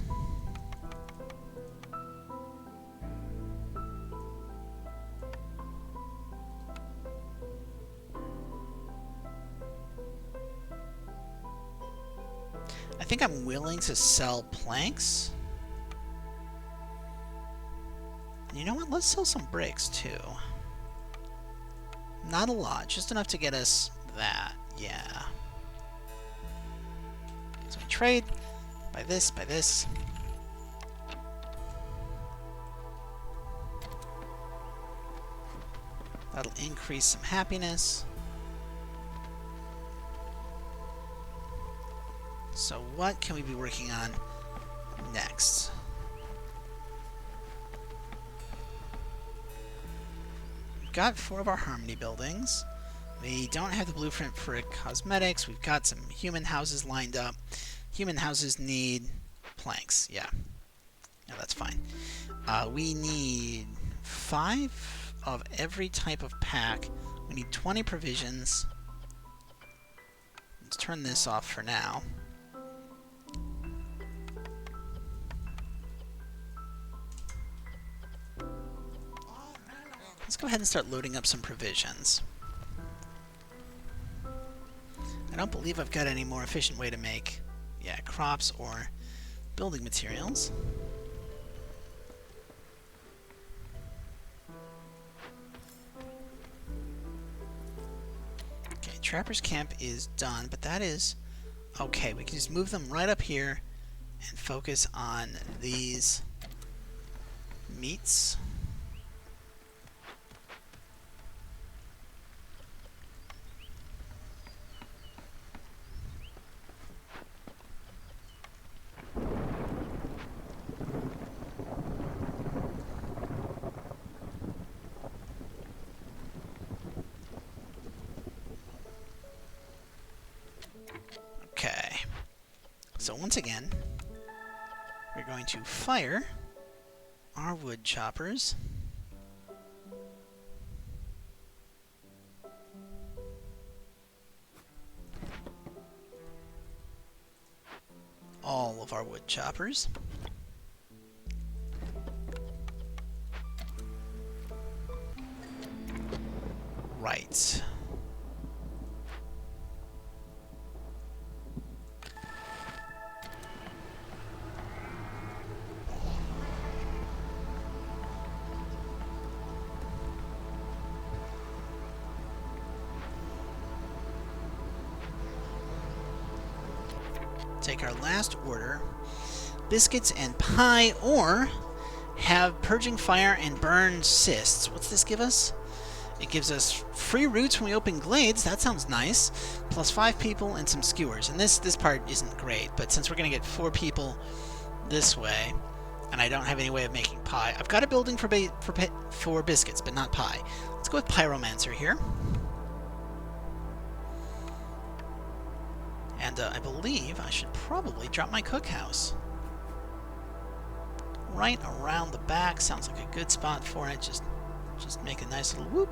I think I'm willing to sell planks. You know what? Let's sell some bricks, too. Not a lot. Just enough to get us that. Yeah. So we trade. Buy this, buy this. That'll increase some happiness. So what can we be working on next? We've got 4 of our harmony buildings. We don't have the blueprint for cosmetics. We've got some human houses lined up. Human houses need planks. Yeah. Yeah, that's fine. We need 5 of every type of pack. We need 20 provisions. Let's turn this off for now. Let's go ahead and start loading up some provisions. I don't believe I've got any more efficient way to make, yeah, crops or building materials. Okay, Trapper's Camp is done, but that is okay. We can just move them right up here and focus on these meats. Okay, so once again, we're going to fire our wood choppers. All of our wood choppers. Right. Take our last order, biscuits and pie, or have purging fire and burn cysts. What's this give us? It gives us free roots when we open glades. That sounds nice. Plus 5 people and some skewers. And this part isn't great, but since we're going to get 4 people this way, and I don't have any way of making pie, I've got a building for biscuits, but not pie. Let's go with Pyromancer here. And I believe I should probably drop my cookhouse right around the back. Sounds like a good spot for it. Just make a nice little whoop,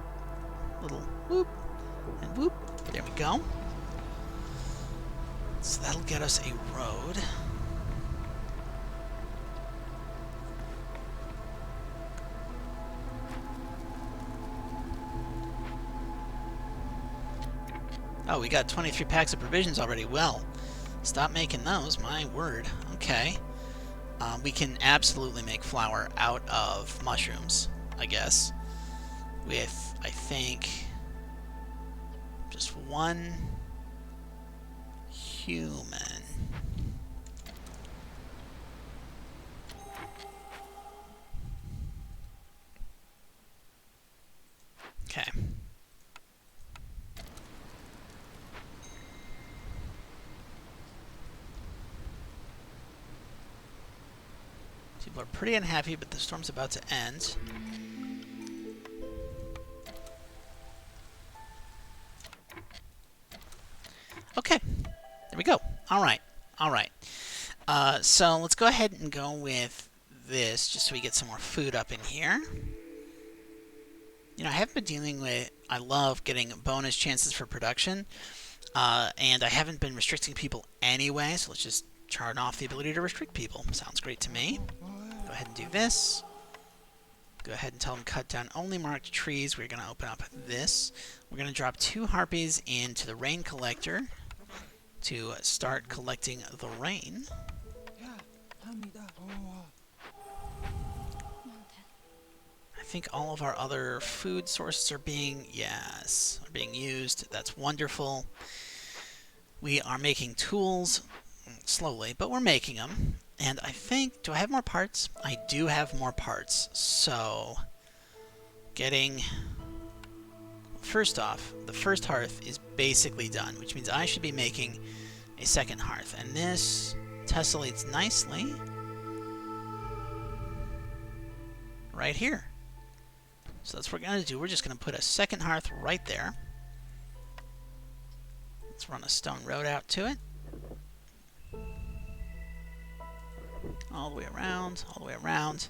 and whoop. There we go. So that'll get us a road. Oh, we got 23 packs of provisions already. Well, stop making those, my word. Okay. We can absolutely make flour out of mushrooms, I guess. With, I think, just 1 human. Okay. People are pretty unhappy, but the storm's about to end. Okay, there we go. All right. So let's go ahead and go with this, just so we get some more food up in here. You know, I haven't been dealing with... I love getting bonus chances for production, and I haven't been restricting people anyway, so let's just turn off the ability to restrict people. Sounds great to me. Go ahead and do this. Go ahead and tell them cut down only marked trees. We're going to open up this. We're going to drop 2 harpies into the rain collector to start collecting the rain. I think all of our other food sources are being used. That's wonderful. We are making tools slowly, but we're making them. And I think, do I have more parts? I do have more parts. So, first off, the first hearth is basically done, which means I should be making a second hearth. And this tessellates nicely right here. So that's what we're going to do. We're just going to put a second hearth right there. Let's run a stone road out to it. All the way around, all the way around.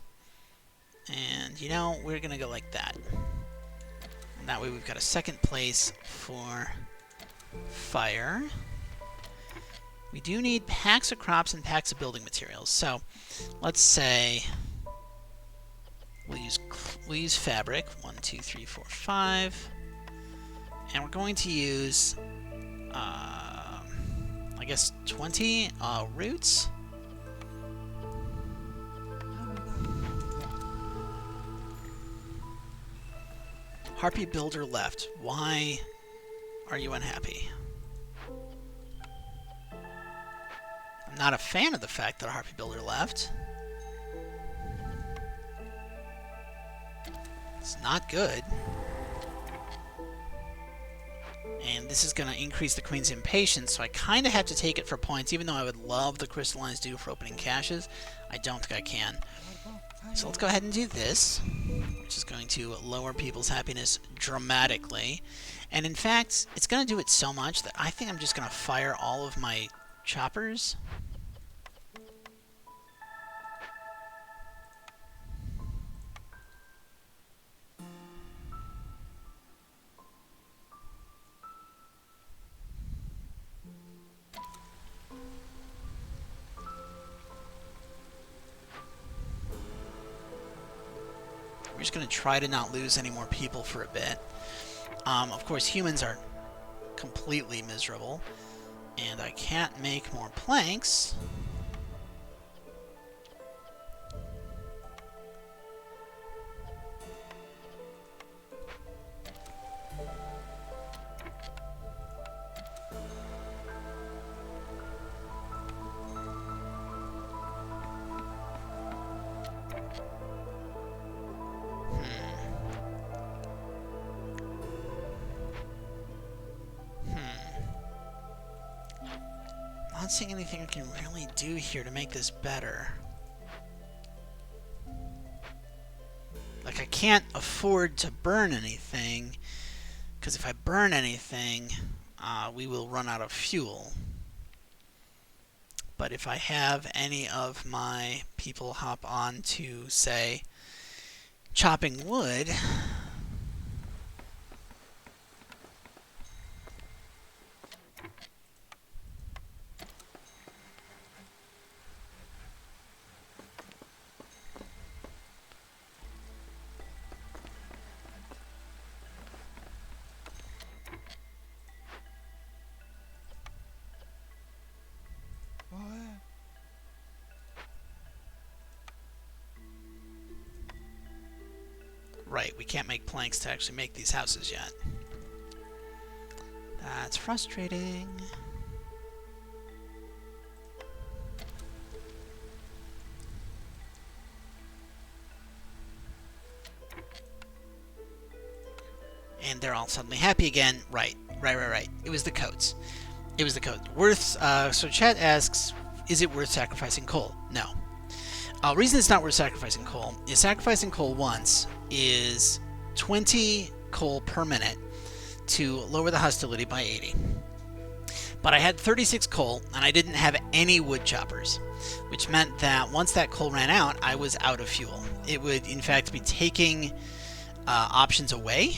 And, you know, we're going to go like that. And that way we've got a second place for fire. We do need packs of crops and packs of building materials. So, let's say we'll use fabric. 1, 2, 3, 4, 5. And we're going to use, I guess, 20 roots. Harpy Builder left. Why are you unhappy? I'm not a fan of the fact that a Harpy Builder left. It's not good. And this is going to increase the Queen's impatience, so I kind of have to take it for points. Even though I would love the crystallized dew for opening caches, I don't think I can. So let's go ahead and do this, which is going to lower people's happiness dramatically. And in fact, it's going to do it so much that I think I'm just going to fire all of my choppers. We're just going to try to not lose any more people for a bit. Of course, humans are completely miserable, and I can't make more planks. seeing anything I can really do here to make this better. Like, I can't afford to burn anything, because if I burn anything, we will run out of fuel. But if I have any of my people hop on to, say, chopping wood, right, we can't make planks to actually make these houses yet. That's frustrating. And they're all suddenly happy again. Right. It was the coats. It was the coats. So chat asks, is it worth sacrificing coal? No. Reason it's not worth sacrificing coal once is 20 coal per minute to lower the hostility by 80. But I had 36 coal, and I didn't have any wood choppers, which meant that once that coal ran out, I was out of fuel. It would, in fact, be taking options away,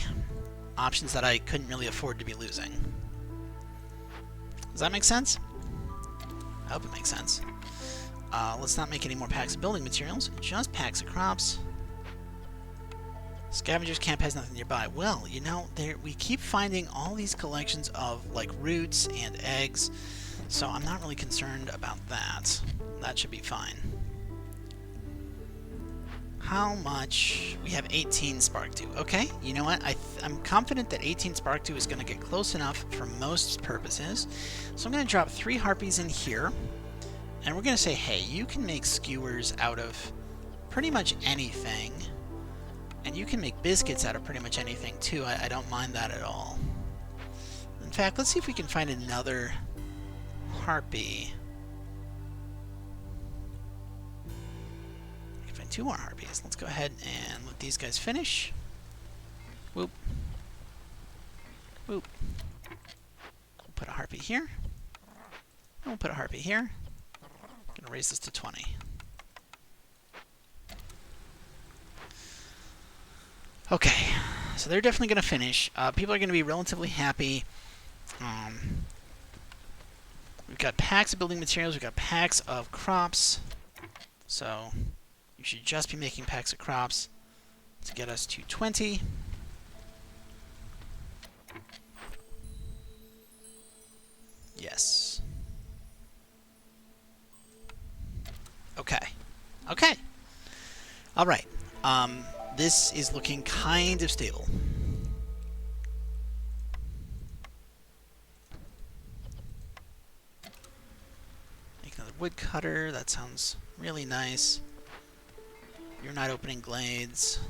options that I couldn't really afford to be losing. Does that make sense? I hope it makes sense. Let's not make any more packs of building materials, just packs of crops. Scavenger's camp has nothing nearby. Well, you know, we keep finding all these collections of, like, roots and eggs, so I'm not really concerned about that. That should be fine. How much? We have 18 Spark 2. Okay, you know what? I'm confident that 18 Spark 2 is going to get close enough for most purposes. So I'm going to drop 3 harpies in here, and we're going to say, hey, you can make skewers out of pretty much anything. And you can make biscuits out of pretty much anything, too. I don't mind that at all. In fact, let's see if we can find another harpy. We can find 2 more harpies. Let's go ahead and let these guys finish. Whoop. Whoop. We'll put a harpy here. And we'll put a harpy here. I'm going to raise this to 20. Okay, so they're definitely going to finish. People are going to be relatively happy. We've got packs of building materials. We've got packs of crops. So you should just be making packs of crops to get us to 20. Yes. Okay. Okay. All right. This is looking kind of stable. Make another woodcutter. That sounds really nice. You're not opening glades.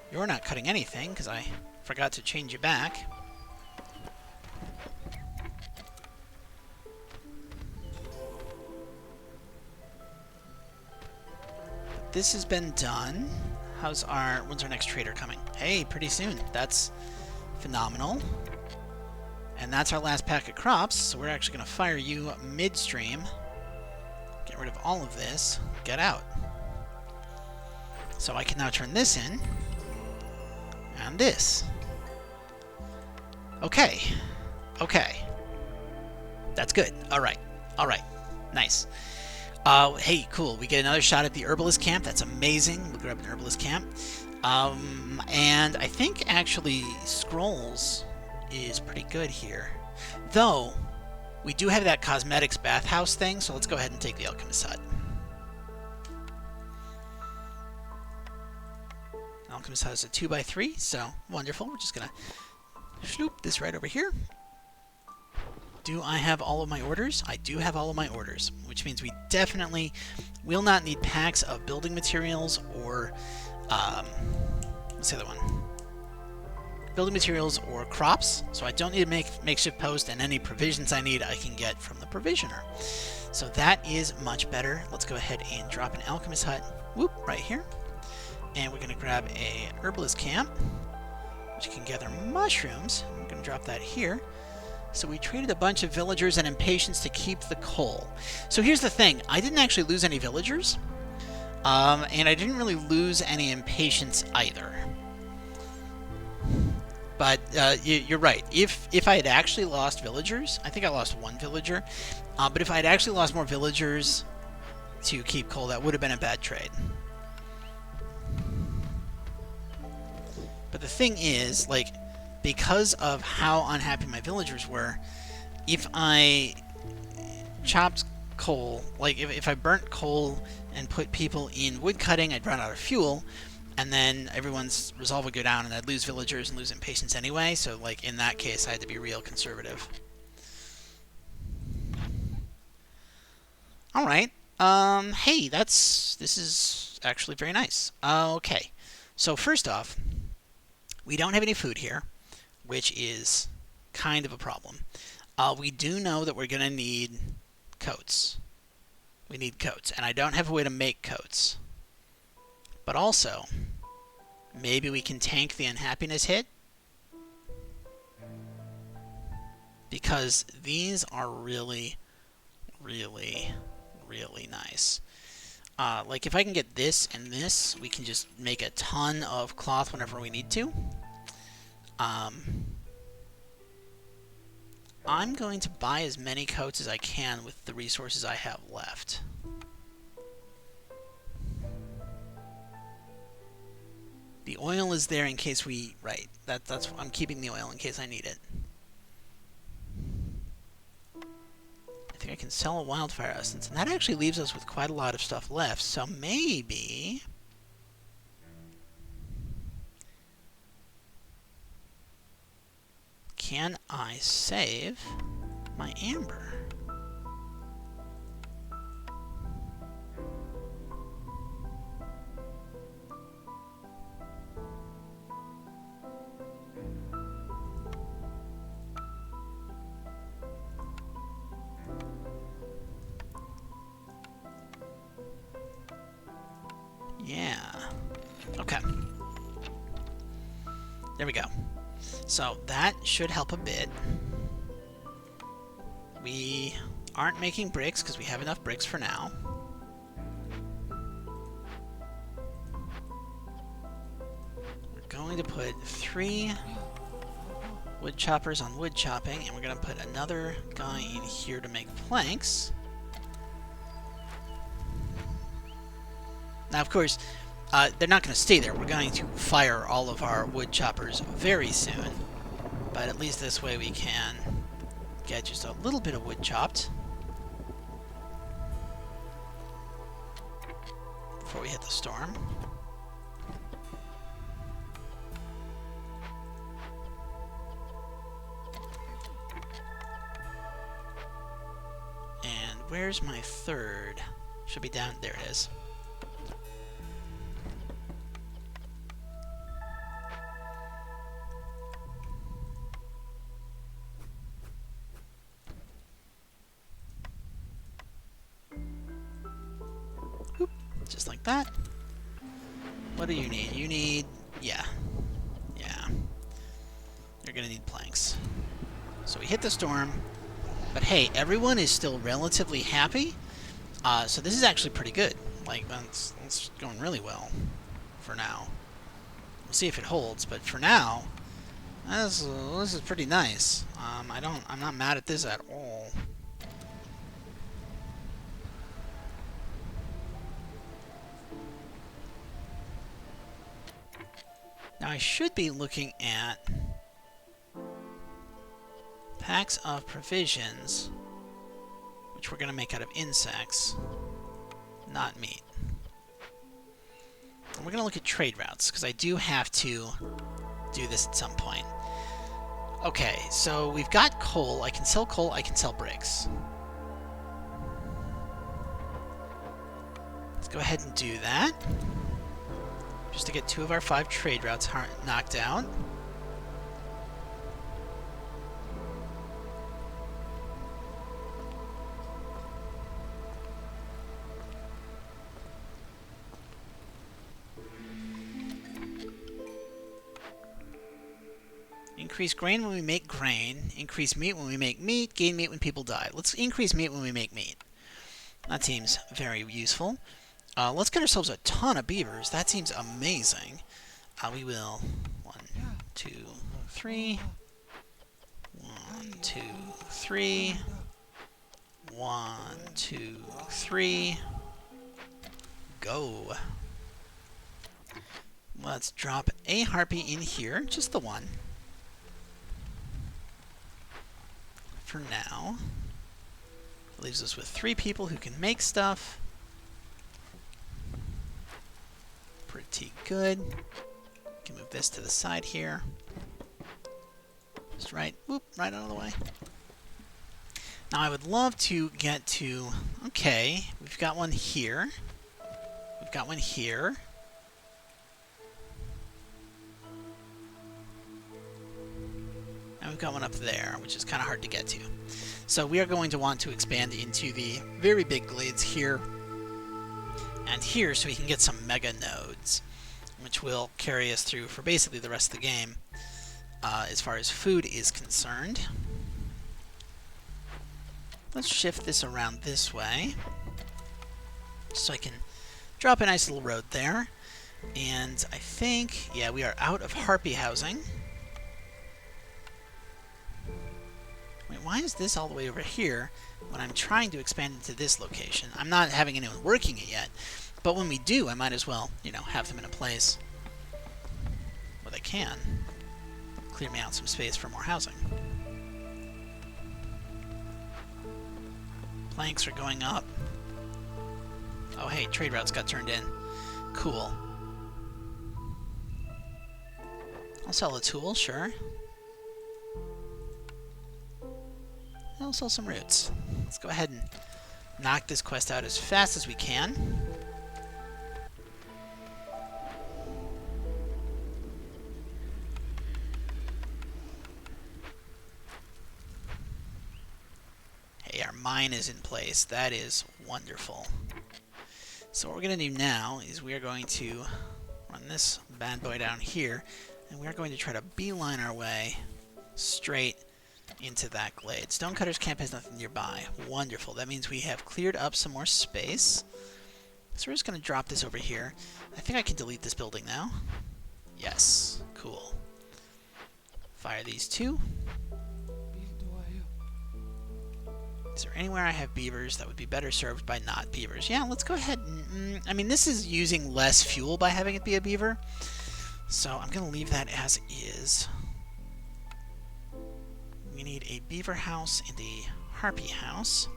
You're not cutting anything, because I forgot to change you back. But this has been done. When's our next trader coming? Hey, pretty soon. That's phenomenal. And that's our last pack of crops, so we're actually going to fire you midstream. Get rid of all of this. Get out. So I can now turn this in. And this. Okay. Okay. That's good. Alright. Alright. Nice. Hey, cool. We get another shot at the herbalist camp. That's amazing. We'll grab an herbalist camp. And I think, actually, scrolls is pretty good here. Though, we do have that cosmetics bathhouse thing, so let's go ahead and take the alchemist hut. Alchemist hut is a 2x3, so wonderful. We're just going to sloop this right over here. Do I have all of my orders? I do have all of my orders, which means we definitely will not need packs of building materials or, what's the other one? building materials or crops, so I don't need to make makeshift post, and any provisions I need I can get from the provisioner. So that is much better. Let's go ahead and drop an alchemist hut, whoop, right here. And we're going to grab a herbalist camp, which can gather mushrooms. I'm going to drop that here. So we traded a bunch of villagers and impatience to keep the coal. So here's the thing. I didn't actually lose any villagers. And I didn't really lose any impatience either. But you're right. If I had actually lost villagers, I think I lost one villager. But if I had actually lost more villagers to keep coal, that would have been a bad trade. But the thing is, like, because of how unhappy my villagers were, if I chopped coal, like if I burnt coal and put people in wood cutting, I'd run out of fuel, and then everyone's resolve would go down, and I'd lose villagers and lose impatience anyway. So, like, in that case, I had to be real conservative. All right. Hey, this is actually very nice. Okay. So first off, we don't have any food here, which is kind of a problem. We do know that we're going to need coats. We need coats, and I don't have a way to make coats. But also, maybe we can tank the unhappiness hit, because these are really, really, really nice. Like, if I can get this and this, we can just make a ton of cloth whenever we need to. I'm going to buy as many coats as I can with the resources I have left. The oil is there in case we... Right, that's I'm keeping the oil in case I need it. I think I can sell a wildfire essence, and that actually leaves us with quite a lot of stuff left, so maybe... Can I save my amber? Yeah. Okay. There we go. So that should help a bit. We aren't making bricks because we have enough bricks for now. We're going to put 3 wood choppers on wood chopping, and we're going to put another guy in here to make planks. Now, of course, they're not going to stay there. We're going to fire all of our wood choppers very soon. But at least this way we can get just a little bit of wood chopped before we hit the storm. And where's my third? Should be down. There it is. Just like that. What do you need? You need... Yeah. You're gonna need planks. So we hit the storm. But hey, everyone is still relatively happy. So this is actually pretty good. Like, that's going really well for now. We'll see if it holds, but for now, this is pretty nice. I'm not mad at this at all. Now I should be looking at packs of provisions, which we're going to make out of insects, not meat. And we're going to look at trade routes, because I do have to do this at some point. Okay, so we've got coal. I can sell coal, I can sell bricks. Let's go ahead and do that. Just to get 2 of our 5 trade routes knocked out. Increase grain when we make grain. Increase meat when we make meat. Gain meat when people die. Let's increase meat when we make meat. That seems very useful. Let's get ourselves a ton of beavers. That seems amazing. We will 1, 2, 3. 1, 2, 3. 1, 2, 3. Go. Let's drop a harpy in here, just the one. For now. Leaves us with 3 people who can make stuff. Pretty good. Can move this to the side here. Just right, whoop, right out of the way. Now I would love to get to, okay, we've got one here. We've got one here. And we've got one up there, which is kind of hard to get to. So we are going to want to expand into the very big glades here and here so we can get some mega nodes, which will carry us through for basically the rest of the game as far as food is concerned. Let's shift this around this way so I can drop a nice little road there. And I think, yeah, we are out of harpy housing. Wait, why is this all the way over here when I'm trying to expand into this location? I'm not having anyone working it yet, but when we do, I might as well, you know, have them in a place where they can clear me out some space for more housing. Planks are going up. Oh, hey, trade routes got turned in. Cool. I'll sell a tool, sure. I'll sell some roots. Let's go ahead and knock this quest out as fast as we can. Hey, our mine is in place. That is wonderful. So what we're going to do now is we are going to run this bad boy down here, and we are going to try to beeline our way straight into that glade. Stonecutter's camp has nothing nearby. Wonderful. That means we have cleared up some more space. So we're just going to drop this over here. I think I can delete this building now. Yes. Cool. Fire these 2. Is there anywhere I have beavers that would be better served by not beavers? Yeah, let's go ahead and... I mean, this is using less fuel by having it be a beaver. So I'm going to leave that as is. We need a beaver house and a harpy house.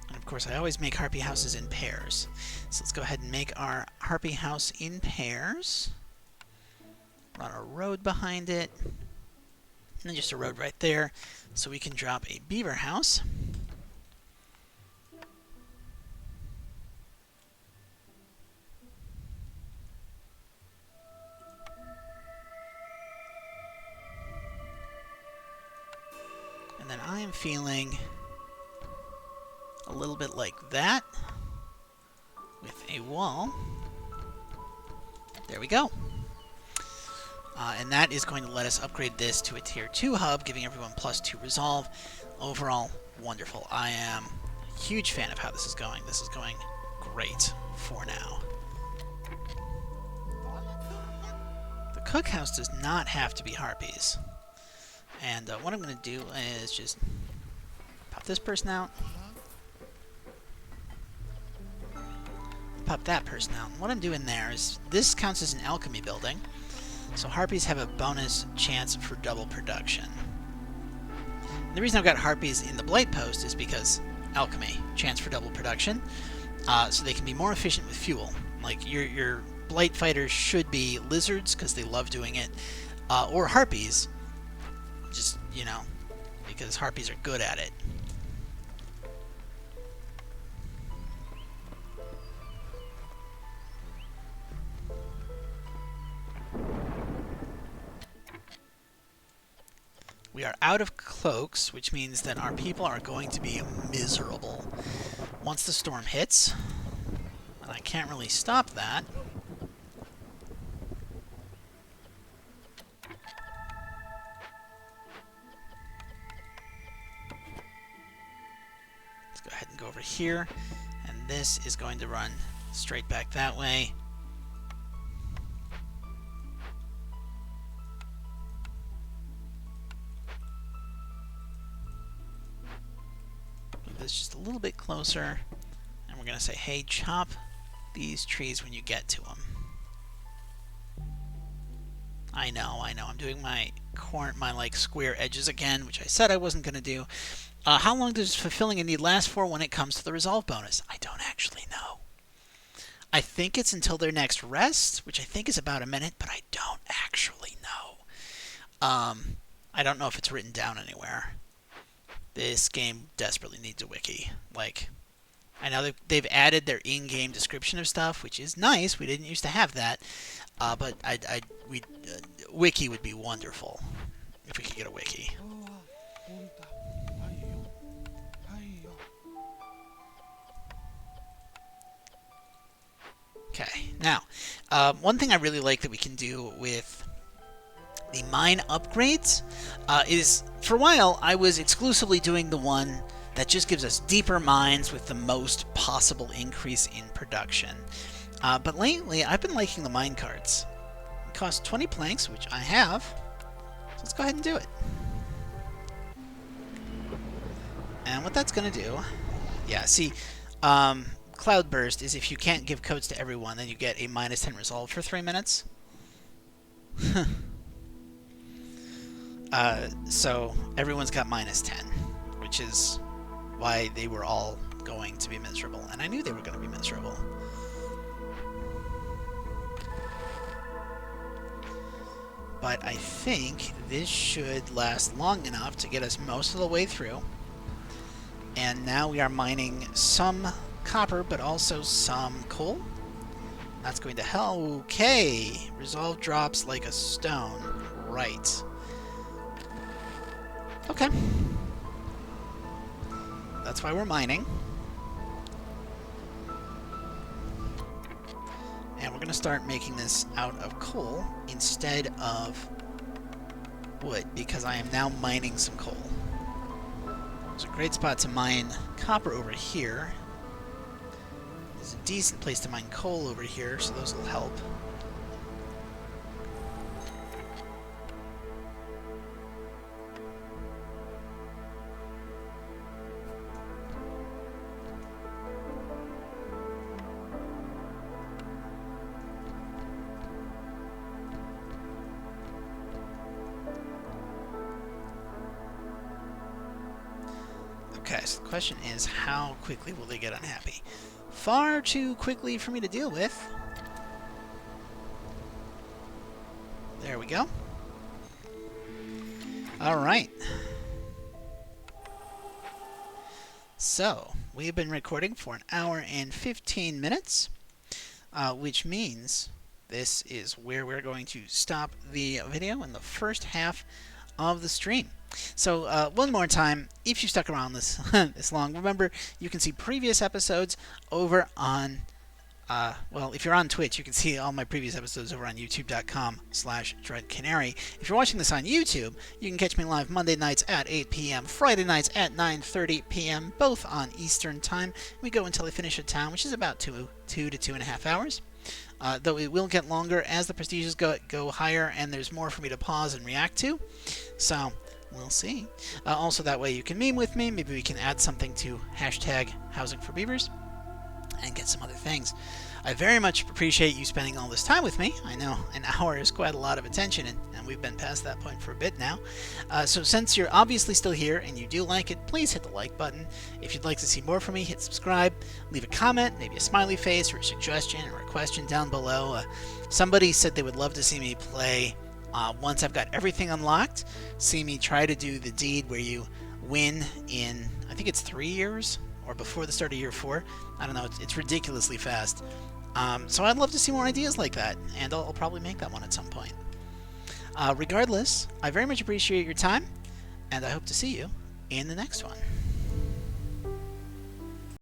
And of course, I always make harpy houses in pairs. So let's go ahead and make our harpy house in pairs. Run a road behind it. And then just a road right there. So we can drop a beaver house. And then I am feeling a little bit like that with a wall. There we go. And that is going to let us upgrade this to a tier 2 hub, giving everyone +2 resolve. Overall, wonderful. I am a huge fan of how this is going. This is going great for now. The cookhouse does not have to be harpies. And what I'm going to do is just pop this person out. Pop that person out. And what I'm doing there is, this counts as an alchemy building. So harpies have a bonus chance for double production. And the reason I've got harpies in the blight post is because alchemy, chance for double production. So they can be more efficient with fuel. Like your blight fighters should be lizards because they love doing it. Or harpies. Just, you know, because harpies are good at it. We are out of cloaks, which means that our people are going to be miserable once the storm hits. And I can't really stop that. go ahead and go over here, and this is going to run straight back that way. Move this just a little bit closer, and we're going to say, hey, chop these trees when you get to them. I know, I'm doing my like square edges again, which I said I wasn't going to do. How long does fulfilling a need last for when it comes to the resolve bonus? I don't actually know. I think it's until their next rest, which I think is about a minute, but I don't actually know. I don't know if it's written down anywhere. This game desperately needs a wiki. Like, I know they've added their in-game description of stuff, which is nice. We didn't used to have that. But wiki would be wonderful if we could get a wiki. Okay, now, one thing I really like that we can do with the mine upgrades is, for a while, I was exclusively doing the one that just gives us deeper mines with the most possible increase in production. But lately, I've been liking the mine carts. It costs 20 planks, which I have. So let's go ahead and do it. And what that's going to do... Yeah, see, Cloudburst is if you can't give codes to everyone, then you get a -10 resolve for 3 minutes. So everyone's got -10, which is why they were all going to be miserable. And I knew they were going to be miserable. But I think this should last long enough to get us most of the way through. And now we are mining some copper, but also some coal. That's going to help. Okay. Resolve drops like a stone. Right. Okay. That's why we're mining. And we're going to start making this out of coal instead of wood, because I am now mining some coal. There's a great spot to mine copper over here. There's a decent place to mine coal over here, so those will help. Okay, so the question is, how quickly will they get unhappy? Far too quickly for me to deal with. There we go. Alright. So, we have been recording for 1 hour and 15 minutes, which means this is where we're going to stop the video in the first half of the stream. So one more time, if you stuck around this this long, remember you can see previous episodes over on, well, if you're on Twitch, you can see all my previous episodes over on youtube.com/DreadCanary. If you're watching this on YouTube, you can catch me live Monday nights at 8 p.m., Friday nights at 9:30 p.m., both on Eastern Time. We go until I finish a town, which is about 2 to 2.5 hours. Though it will get longer as the prestiges go higher and there's more for me to pause and react to. So, we'll see. Also, that way you can meme with me. Maybe we can add something to #HousingForBeavers and get some other things. I very much appreciate you spending all this time with me. I know an hour is quite a lot of attention, and we've been past that point for a bit now. So since you're obviously still here and you do like it, please hit the like button. If you'd like to see more from me, hit subscribe. Leave a comment, maybe a smiley face or a suggestion or a question down below. Somebody said they would love to see me play, once I've got everything unlocked, see me try to do the deed where you win in, I think it's 3 years, or before the start of year 4. I don't know, it's ridiculously fast. So I'd love to see more ideas like that, and I'll probably make that one at some point. Regardless, I very much appreciate your time, and I hope to see you in the next one.